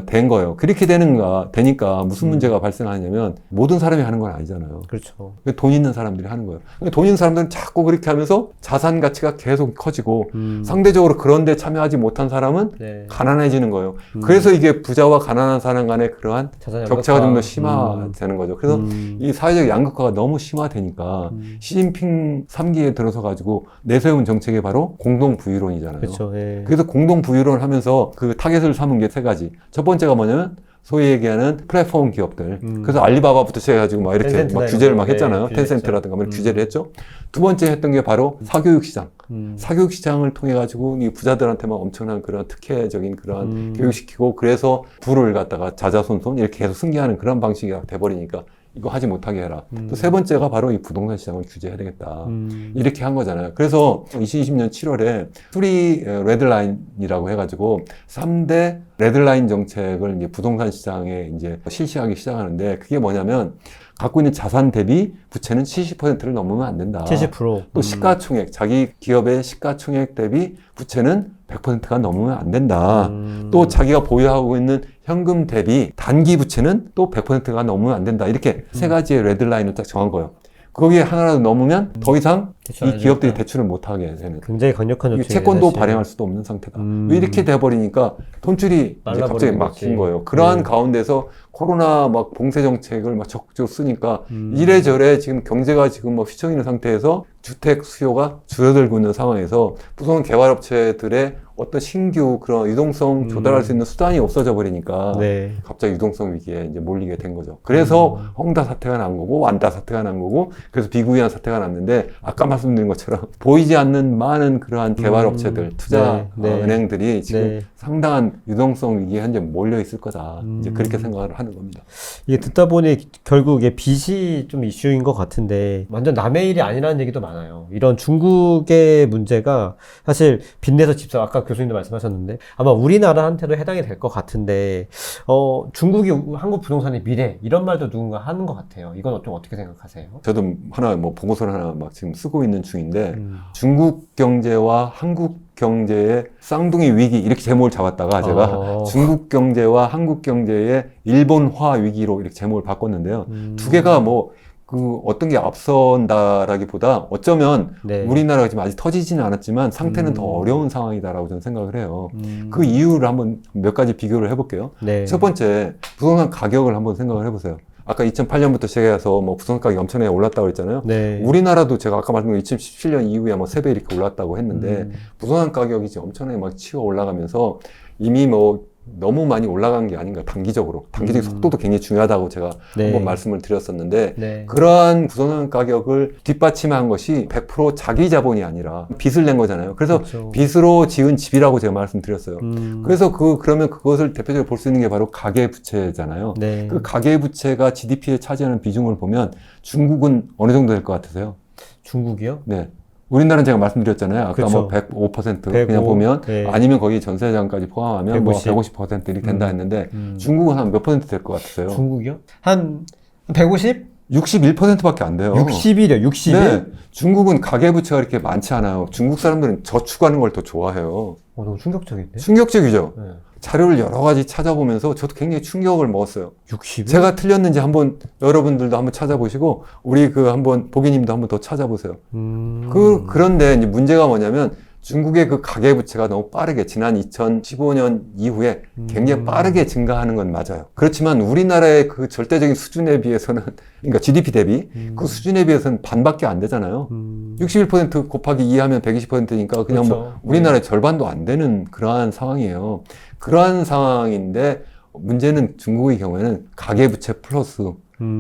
된 거예요. 그렇게 되니까 무슨 문제가 발생하냐면 모든 사람이 하는 건 아니잖아요. 그렇죠. 돈 있는 사람들이 하는 거예요. 돈 있는 사람들은 자꾸 그렇게 하면서 자산 가치가 계속 커지고 상대적으로 그런 데 참여하지 못한 사람은 네. 가난해지는 거예요. 그래서 이게 부자와 가난한 사람 간의 그러한 자산 격차가 좀 더 양극화. 심화되는 거죠. 그래서 이 사회적 양극화가 너무 심화되니까 시진핑 3기에 들어서 가지고 내세운 정책이 바로 공동부유론이잖아요. 그렇죠. 예. 그래서 공동부유론을 하면서 그 타겟을 삼은 게 세 가지. 첫 번째가 뭐냐면 소위 얘기하는 플랫폼 기업들. 그래서 알리바바부터 시작해가지고 막 이렇게 텐센트나 막 규제를 막 이런 거, 했잖아요. 네, 텐센트라든가 막 규제를 했죠. 두 번째 했던 게 바로 사교육 시장. 사교육 시장을 통해 가지고 이 부자들한테만 엄청난 그런 특혜적인 그런 교육시키고 그래서 부를 갖다가 자자손손 이렇게 계속 승계하는 그런 방식이 돼버리니까 이거 하지 못하게 해라. 또 세 번째가 바로 이 부동산 시장을 규제해야 되겠다. 이렇게 한 거잖아요. 그래서 2020년 7월에 3 레드라인이라고 해가지고 3대 레드라인 정책을 이제 부동산 시장에 이제 실시하기 시작하는데 그게 뭐냐면 갖고 있는 자산 대비 부채는 70%를 넘으면 안 된다. 70%. 또 시가총액, 자기 기업의 시가총액 대비 부채는 100%가 넘으면 안 된다. 또 자기가 보유하고 있는 현금 대비 단기 부채는 또 100%가 넘으면 안 된다. 이렇게 세 가지의 레드라인을 딱 정한 거예요. 거기에 하나라도 넘으면 더 이상 대출 안 이 기업들이 해주겠다. 대출을 못하게 되는. 굉장히 강력한 이게 정책이에요. 채권도 사실. 발행할 수도 없는 상태다. 왜 이렇게 돼버리니까 돈줄이 이제 말라버리는 갑자기 거지. 막힌 거예요. 그러한 네. 가운데서 코로나 막 봉쇄 정책을 막 적극적으로 쓰니까 이래저래 지금 경제가 지금 막 휘청이는 상태에서 주택 수요가 줄어들고 있는 상황에서 부동산 개발업체들의 어떤 신규 그런 유동성 조달할 수 있는 수단이 없어져 버리니까 네. 갑자기 유동성 위기에 이제 몰리게 된 거죠. 그래서 헝다 사태가 난 거고 완다 사태가 난 거고 그래서 비구이한 사태가 났는데 아까 말씀드린 것처럼 보이지 않는 많은 그러한 개발업체들, 투자 네. 은행들이 지금 네. 상당한 유동성 위기에 현재 몰려 있을 거다. 이제 그렇게 생각을 하는 겁니다. 이게 듣다 보니 결국 이게 빚이 좀 이슈인 것 같은데 완전 남의 일이 아니라는 얘기도 많아요. 이런 중국의 문제가 사실 빚내서 집 사, 아까 교수님도 말씀하셨는데 아마 우리나라한테도 해당이 될 것 같은데 중국이 한국 부동산의 미래 이런 말도 누군가 하는 것 같아요. 이건 좀 어떻게 생각하세요? 저도 하나 뭐 보고서를 하나 막 지금 쓰고 있는 중인데 중국 경제와 한국 경제의 쌍둥이 위기 이렇게 제목을 잡았다가 제가 중국 경제와 한국 경제의 일본화 위기로 이렇게 제목을 바꿨는데요. 두 개가 뭐 그 어떤 게 앞선다라기보다 어쩌면 네. 우리나라가 지금 아직 터지지는 않았지만 상태는 더 어려운 상황이다라고 저는 생각을 해요. 그 이유를 한번 몇 가지 비교를 해볼게요. 네. 첫 번째, 부동산 가격을 한번 생각을 해보세요. 아까 2008년부터 시작해서 뭐 부동산 가격이 엄청나게 올랐다고 했잖아요. 네. 우리나라도 제가 아까 말씀드린 2017년 이후에 뭐 3배 이렇게 올랐다고 했는데 부동산 가격이 지금 엄청나게 막 치어 올라가면서 이미 뭐 너무 많이 올라간 게 아닌가 단기적으로 속도도 굉장히 중요하다고 제가 네. 한번 말씀을 드렸었는데 네. 그러한 부동산 가격을 뒷받침한 것이 100% 자기 자본이 아니라 빚을 낸 거잖아요. 그래서 그렇죠. 빚으로 지은 집이라고 제가 말씀드렸어요. 음. 그래서 그러면 그것을 대표적으로 볼 수 있는 게 바로 가계부채잖아요. 네. 그 가계부채가 GDP에 차지하는 비중을 보면 중국은 어느 정도 될 것 같으세요? 중국이요? 네. 우리나라는 제가 말씀드렸잖아요. 아까 그쵸. 뭐 105% 105, 그냥 보면 네. 아니면 거기 전세자금까지 포함하면 150. 뭐 150% 이렇게 된다 했는데 중국은 한 몇 퍼센트 될 것 같으세요? 중국이요? 한 150? 61%밖에 안 돼요. 60이요. 61? 네. 중국은 가계부채가 이렇게 많지 않아요. 중국 사람들은 저축하는 걸 더 좋아해요. 너무 충격적인데? 충격적이죠. 네. 자료를 여러 가지 찾아보면서 저도 굉장히 충격을 먹었어요. 60? 제가 틀렸는지 한번 여러분들도 한번 찾아보시고 우리 그 한번 보기님도 한번 더 찾아보세요. 그런데 이제 문제가 뭐냐면 중국의 그 가계부채가 너무 빠르게 지난 2015년 이후에 굉장히 빠르게 증가하는 건 맞아요. 그렇지만 우리나라의 그 절대적인 수준에 비해서는 그러니까 GDP 대비 그 수준에 비해서는 반밖에 안 되잖아요. 61% 곱하기 2 하면 120%니까 그냥 그렇죠. 뭐 우리나라의 절반도 안 되는 그러한 상황이에요. 그러한 상황인데 문제는 중국의 경우에는 가계부채 플러스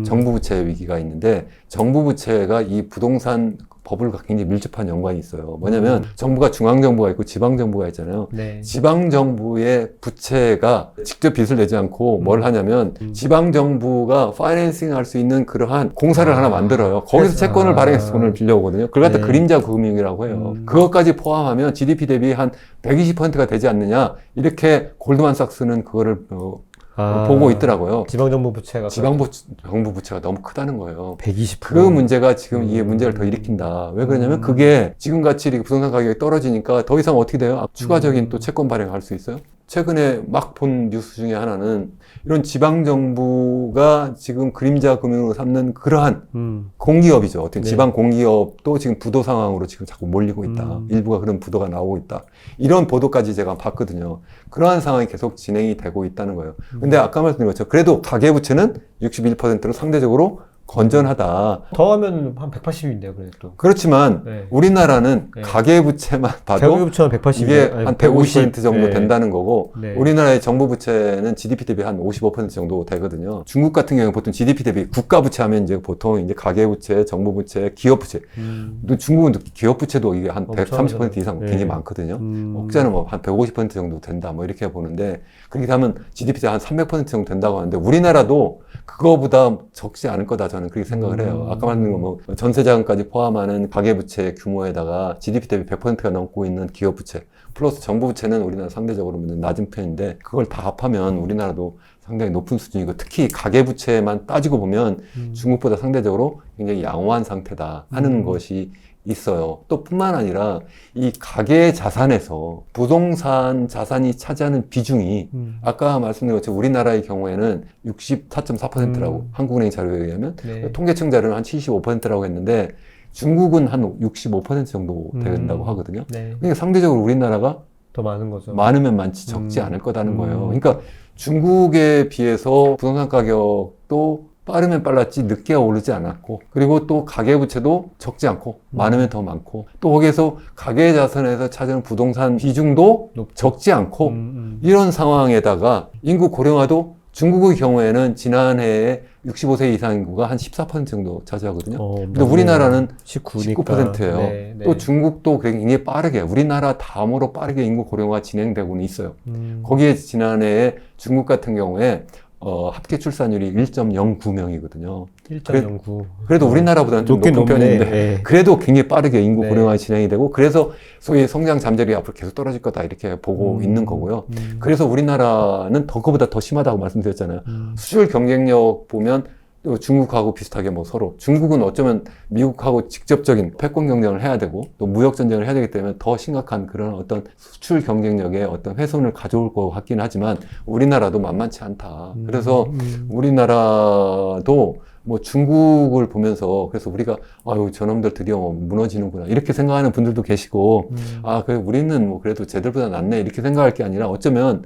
정부 부채 위기가 있는데 정부 부채가 이 부동산 버블과 굉장히 밀접한 연관이 있어요. 뭐냐면 정부가 중앙정부가 있고 지방정부가 있잖아요. 네. 지방정부의 부채가 직접 빚을 내지 않고 뭘 하냐면 지방정부가 파이낸싱 할 수 있는 그러한 공사를 하나 만들어요. 거기서 채권을 발행해서 돈을 빌려오거든요. 그걸 갖다 네. 그림자 금융이라고 해요. 그것까지 포함하면 GDP 대비 한 120%가 되지 않느냐 이렇게 골드만삭스는 그거를 보고 있더라고요. 지방정부 부채가 지방정부 부채가 너무 크다는 거예요. 120%. 그 문제가 지금 이게 문제를 더 일으킨다. 왜 그러냐면 그게 지금같이 이렇게 부동산 가격이 떨어지니까 더 이상 어떻게 돼요? 추가적인 또 채권 발행할 수 있어요? 최근에 막 본 뉴스 중에 하나는 이런 지방정부가 지금 그림자 금융으로 삼는 그러한 공기업이죠. 어떤 네. 지방 공기업도 지금 부도 상황으로 지금 자꾸 몰리고 있다. 일부가 그런 부도가 나오고 있다. 이런 보도까지 제가 봤거든요. 그러한 상황이 계속 진행이 되고 있다는 거예요. 근데 아까 말씀드린 것처럼 그래도 가계부채는 61%로 상대적으로 건전하다. 더하면 한 180인데요, 그래도. 그렇지만 네. 우리나라는 네. 가계부채만 봐도 가계부채는 180. 이게 한 150% 정도 네. 된다는 거고 네. 우리나라의 정부 부채는 GDP 대비 한 55% 정도 되거든요. 중국 같은 경우는 보통 GDP 대비 국가 부채 하면 이제 보통 이제 가계 부채, 정부 부채, 기업 부채. 또 중국은 또 기업 부채도 이게 한 130% 이상 네. 굉장히 많거든요. 혹자는 뭐 한 150% 정도 된다 뭐 이렇게 보는데 그렇게 하면 GDP 한 300% 정도 된다고 하는데 우리나라도 그거보다 적지 않을 거다 저는 그렇게 생각을 해요. 아까 말한 거 뭐 전세자금까지 포함하는 가계부채 규모에다가 GDP 대비 100%가 넘고 있는 기업부채 플러스 정부부채는 우리나라 상대적으로 낮은 편인데 그걸 다 합하면 우리나라도 상당히 높은 수준이고 특히 가계부채만 따지고 보면 중국보다 상대적으로 굉장히 양호한 상태다 하는 것이 있어요. 또 뿐만 아니라 이 가계 자산에서 부동산 자산이 차지하는 비중이 아까 말씀드린 것처럼 우리나라의 경우에는 64.4%라고 한국은행 자료에 의하면 네. 통계청 자료는 한 75%라고 했는데 중국은 한 65% 정도 된다고 하거든요. 네. 그러니까 상대적으로 우리나라가 더 많은 거죠. 많으면 많지 적지 않을 거다는 거예요. 그러니까 중국에 비해서 부동산 가격도 빠르면 빨랐지 늦게 오르지 않았고 그리고 또 가계부채도 적지 않고 많으면 더 많고 또 거기에서 가계자산에서 차지하는 부동산 비중도 적지 않고 이런 상황에다가 인구 고령화도 중국의 경우에는 지난해에 65세 이상 인구가 한 14% 정도 차지하거든요. 근데 우리나라는 19%예요. 네, 네. 또 중국도 굉장히 빠르게 우리나라 다음으로 빠르게 인구 고령화가 진행되고는 있어요. 거기에 지난해에 중국 같은 경우에 합계 출산율이 1.09명이거든요. 1.09. 그래도 우리나라보다는 좀 높긴 높은 높네. 편인데 네. 그래도 굉장히 빠르게 인구 네. 고령화가 진행이 되고 그래서 소위 성장 잠재력이 앞으로 계속 떨어질 거다 이렇게 보고 있는 거고요. 그래서 우리나라는 그거보다 더 심하다고 말씀드렸잖아요. 수출 경쟁력 보면 또 중국하고 비슷하게 뭐 서로 중국은 어쩌면 미국하고 직접적인 패권 경쟁을 해야 되고 또 무역 전쟁을 해야 되기 때문에 더 심각한 그런 어떤 수출 경쟁력의 어떤 훼손을 가져올 것 같긴 하지만 우리나라도 만만치 않다. 그래서 우리나라도 뭐 중국을 보면서 그래서 우리가 아유 저놈들 드디어 무너지는구나 이렇게 생각하는 분들도 계시고 아 그래 우리는 뭐 그래도 쟤들보다 낫네 이렇게 생각할 게 아니라 어쩌면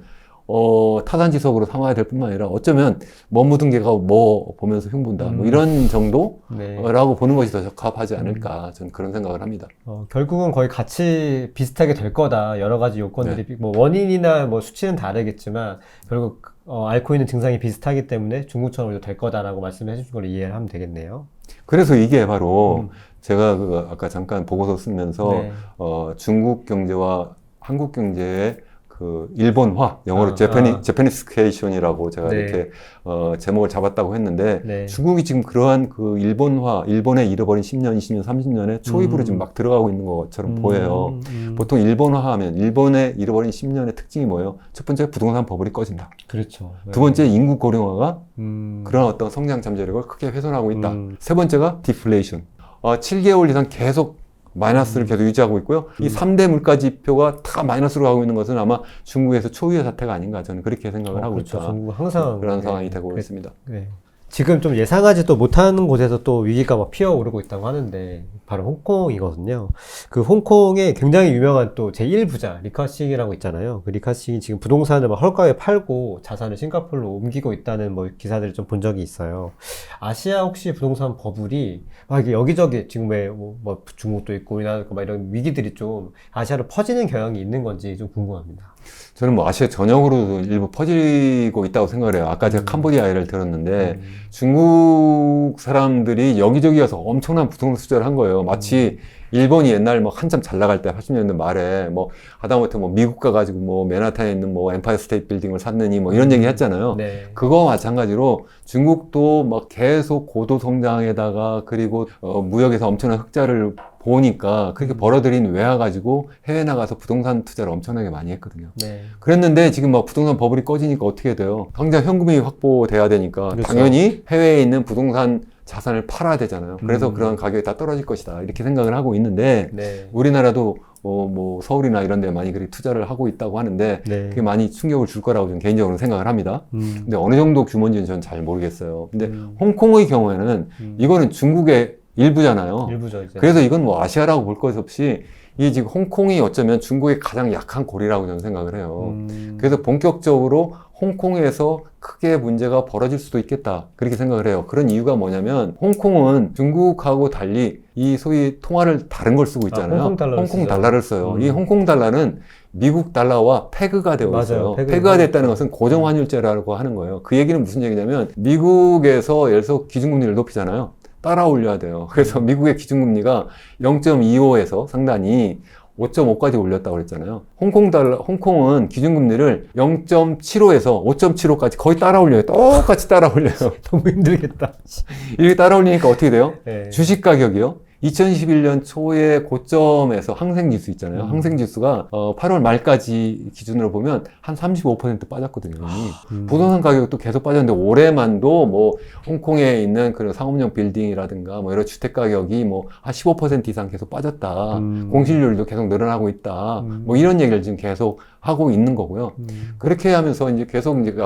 타산지석으로 삼아야 될 뿐만 아니라 어쩌면 묻은 개가 뭐 보면서 흉본다 뭐 이런 정도라고 네. 보는 것이 더 적합하지 않을까 저는 그런 생각을 합니다. 결국은 거의 같이 비슷하게 될 거다. 여러 가지 요건들이 뭐 원인이나 뭐 수치는 다르겠지만 결국 앓고 있는 증상이 비슷하기 때문에 중국처럼 될 거다라고 말씀해 주신 걸 이해하면 되겠네요. 그래서 이게 바로 제가 아까 잠깐 보고서 쓰면서 네. 중국 경제와 한국 경제의 그 일본화, 영어로 아. 제패니스케이션이라고 제가 네. 이렇게 제목을 잡았다고 했는데 네. 중국이 지금 그러한 그 일본화, 일본의 잃어버린 10년, 20년, 30년에 초입으로 지금 막 들어가고 있는 것처럼 보여요. 보통 일본화 하면 일본의 잃어버린 10년의 특징이 뭐예요? 첫 번째 부동산 버블이 꺼진다. 그렇죠. 네. 두 번째 인구 고령화가 음. 그런 어떤 성장 잠재력을 크게 훼손하고 있다. 세 번째가 디플레이션. 7개월 이상 계속 마이너스를 계속 유지하고 있고요. 이 3대 물가지표가 다 마이너스로 가고 있는 것은 아마 중국에서 초유의 사태가 아닌가 저는 그렇게 생각을 하고 그렇죠. 있다. 중국은 항상 그런 네. 상황이 되고 있습니다. 네. 지금 좀 예상하지도 못하는 곳에서 또 위기가 막 피어오르고 있다고 하는데 바로 홍콩이거든요. 그 홍콩에 굉장히 유명한 또 제1부자 리커싱이라고 있잖아요. 그 리커싱이 지금 부동산을 막 헐가에 팔고 자산을 싱가포르로 옮기고 있다는 뭐 기사들을 좀 본 적이 있어요. 아시아 혹시 부동산 버블이 막 이게 여기저기 지금 왜 뭐 중국도 있고 우리나라도 있고 막 이런 위기들이 좀 아시아로 퍼지는 경향이 있는 건지 좀 궁금합니다. 저는 뭐 아시아 전역으로도 일부 퍼지고 있다고 생각을 해요. 아까 제가 캄보디아 예를 들었는데 중국 사람들이 여기저기 가서 엄청난 부동산 투자를 한 거예요. 마치 일본이 옛날 뭐 한참 잘 나갈 때 80년대 말에 뭐 하다못해 뭐 미국 가가지고 뭐 맨하탄에 있는 뭐 엠파이어 스테이트 빌딩을 샀느니 뭐 이런 얘기 했잖아요. 네. 그거 마찬가지로 중국도 막 계속 고도 성장에다가 그리고 무역에서 엄청난 흑자를 보니까 그렇게 벌어들인 외화 가지고 해외 나가서 부동산 투자를 엄청나게 많이 했거든요. 네. 그랬는데 지금 막 부동산 버블이 꺼지니까 어떻게 돼요? 당장 현금이 확보돼야 되니까 그렇죠. 당연히 해외에 있는 부동산 자산을 팔아야 되잖아요. 그래서 그런 가격이 다 떨어질 것이다. 이렇게 생각을 하고 있는데 네. 우리나라도 뭐 서울이나 이런 데 많이 그렇게 투자를 하고 있다고 하는데 네. 그게 많이 충격을 줄 거라고 저는 개인적으로 생각을 합니다. 근데 어느 정도 규모인지는 저는 잘 모르겠어요. 근데 홍콩의 경우에는 이거는 중국의 일부잖아요. 일부죠, 이제. 그래서 이건 뭐 아시아라고 볼 것 없이 이게 지금 홍콩이 어쩌면 중국의 가장 약한 고리라고 저는 생각을 해요. 그래서 본격적으로 홍콩에서 크게 문제가 벌어질 수도 있겠다. 그렇게 생각을 해요. 그런 이유가 뭐냐면 홍콩은 중국하고 달리 이 소위 통화를 다른 걸 쓰고 있잖아요. 홍콩 달러를 써요. 이 홍콩 달러는 미국 달러와 페그가 되어 맞아요. 있어요. 페그가 페그가 됐다는 것은 고정환율제라고 하는 거예요. 그 얘기는 무슨 얘기냐면 미국에서 예를 들어서 기준금리를 높이잖아요. 따라 올려야 돼요. 그래서 미국의 기준금리가 0.25에서 상단이 5.5까지 올렸다고 그랬잖아요. 홍콩은 기준금리를 0.75에서 5.75까지 거의 따라 올려요. 똑같이 따라 올려요. 너무 힘들겠다. 이렇게 따라 올리니까 어떻게 돼요? 네. 주식 가격이요. 2021년 초의 고점에서 항생지수 있잖아요. 항생지수가 8월 말까지 기준으로 보면 한 35% 빠졌거든요. 부동산 가격도 계속 빠졌는데 올해만도 뭐 홍콩에 있는 그런 상업용 빌딩이라든가 뭐 여러 주택 가격이 뭐 한 15% 이상 계속 빠졌다. 공실률도 계속 늘어나고 있다. 뭐 이런 얘기를 지금 계속 하고 있는 거고요. 그렇게 하면서 이제 계속 이제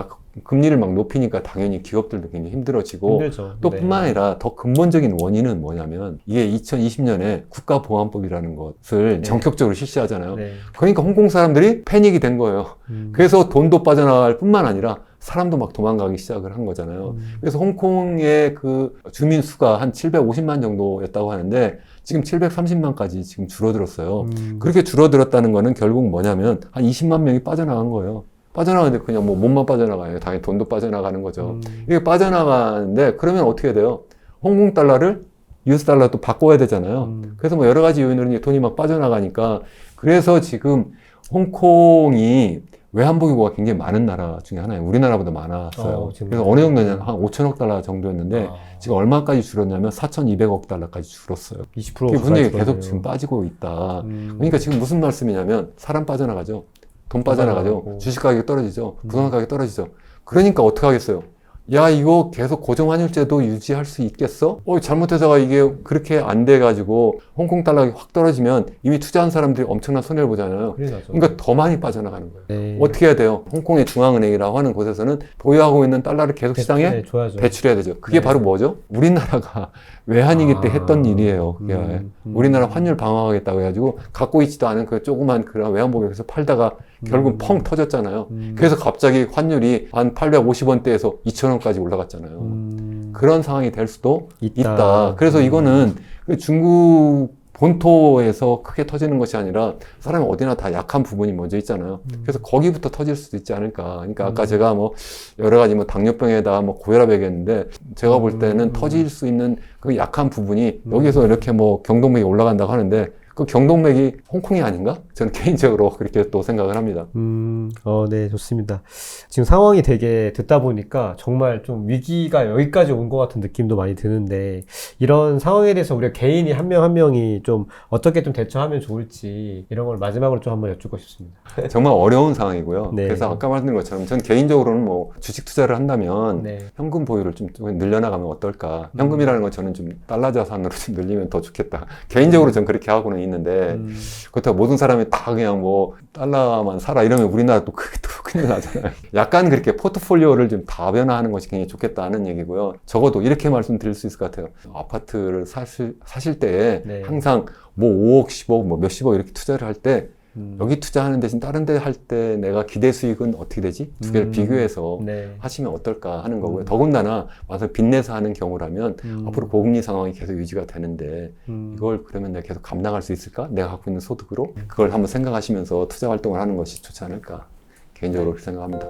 금리를 막 높이니까 당연히 기업들도 굉장히 힘들어지고 힘들죠. 또 네. 뿐만 아니라 더 근본적인 원인은 뭐냐면 이게 2020년에 국가보안법이라는 것을 네. 전격적으로 실시하잖아요. 네. 그러니까 홍콩 사람들이 패닉이 된 거예요. 그래서 돈도 빠져나갈 뿐만 아니라 사람도 막 도망가기 시작을 한 거잖아요. 그래서 홍콩의 그 주민 수가 한 750만 정도였다고 하는데 지금 730만까지 지금 줄어들었어요. 그렇게 줄어들었다는 거는 결국 뭐냐면 한 20만 명이 빠져나간 거예요. 빠져나가는데 그냥 뭐 몸만 빠져나가요. 당연히 돈도 빠져나가는 거죠. 이게 빠져나가는데 그러면 어떻게 돼요? 홍콩 달러를 US 달러 또 바꿔야 되잖아요. 그래서 뭐 여러 가지 요인으로 이제 돈이 막 빠져나가니까 그래서 지금 홍콩이 외환보유고가 굉장히 많은 나라 중에 하나예요. 우리나라보다 많았어요. 그래서 어느 정도냐면 한 5천억 달러 정도였는데 지금 얼마까지 줄었냐면 4,200억 달러까지 줄었어요. 20% 분위기 계속 지금 빠지고 있다. 그러니까 지금 무슨 말씀이냐면 사람 빠져나가죠. 돈 빠져나가죠. 빠져나가고. 주식 가격이 떨어지죠. 부동산 가격이 떨어지죠. 그러니까 어떻게 하겠어요? 야, 이거 계속 고정환율제도 유지할 수 있겠어? 잘못해서가 이게 그렇게 안 돼가지고 홍콩 달러가 확 떨어지면 이미 투자한 사람들이 엄청난 손해를 보잖아요. 그러니까 더 많이 빠져나가는 거예요. 네. 어떻게 해야 돼요? 홍콩의 중앙은행이라고 하는 곳에서는 보유하고 있는 달러를 계속 시장에 네, 줘야죠. 배출해야 되죠. 그게 네. 바로 뭐죠? 우리나라가 외환위기 때 했던 일이에요. 그게 우리나라 환율 방어하겠다고 해가지고 갖고 있지도 않은 그 조그만 그런 외환보유고에서 팔다가 결국 펑 터졌잖아요. 그래서 갑자기 환율이 한 850원대에서 2,000원까지 올라갔잖아요. 그런 상황이 될 수도 있다. 그래서 이거는 중국 본토에서 크게 터지는 것이 아니라 사람이 어디나 다 약한 부분이 먼저 있잖아요. 그래서 거기부터 터질 수도 있지 않을까. 그러니까 아까 제가 뭐 여러 가지 뭐 당뇨병에다 뭐 고혈압에겠는데 제가 볼 때는 터질 수 있는 그 약한 부분이 여기서 이렇게 뭐 경동맥이 올라간다고 하는데 그 경동맥이 홍콩이 아닌가? 저는 개인적으로 그렇게 또 생각을 합니다. 네, 좋습니다. 지금 상황이 되게 듣다 보니까 정말 좀 위기가 여기까지 온 것 같은 느낌도 많이 드는데 이런 상황에 대해서 우리가 개인이 한 명 한 명이 좀 어떻게 좀 대처하면 좋을지 이런 걸 마지막으로 좀 한번 여쭙고 싶습니다. 정말 어려운 상황이고요. 네. 그래서 아까 말씀드린 것처럼 전 개인적으로는 뭐 주식 투자를 한다면 네. 현금 보유를 좀 늘려나가면 어떨까. 현금이라는 건 저는 좀 달러 자산으로 좀 늘리면 더 좋겠다. 개인적으로 전 그렇게 하고는 있는데 그렇다고 모든 사람이 다 그냥 뭐 달러만 사라 이러면 우리나라 또 크게 또 큰일 나잖아요. 약간 그렇게 포트폴리오를 좀 다변화하는 것이 굉장히 좋겠다는 얘기고요. 적어도 이렇게 말씀드릴 수 있을 것 같아요. 아파트를 사실 때에 네. 항상 뭐 5억, 10억, 뭐 몇십억 이렇게 투자를 할 때 여기 투자하는 대신 다른 데 할 때 내가 기대 수익은 어떻게 되지? 두 개를 비교해서 네. 하시면 어떨까 하는 거고요. 더군다나 와서 빚내서 하는 경우라면 앞으로 고금리 상황이 계속 유지가 되는데 이걸 그러면 내가 계속 감당할 수 있을까? 내가 갖고 있는 소득으로? 그걸 한번 생각하시면서 투자 활동을 하는 것이 좋지 않을까? 개인적으로 그렇게 생각합니다.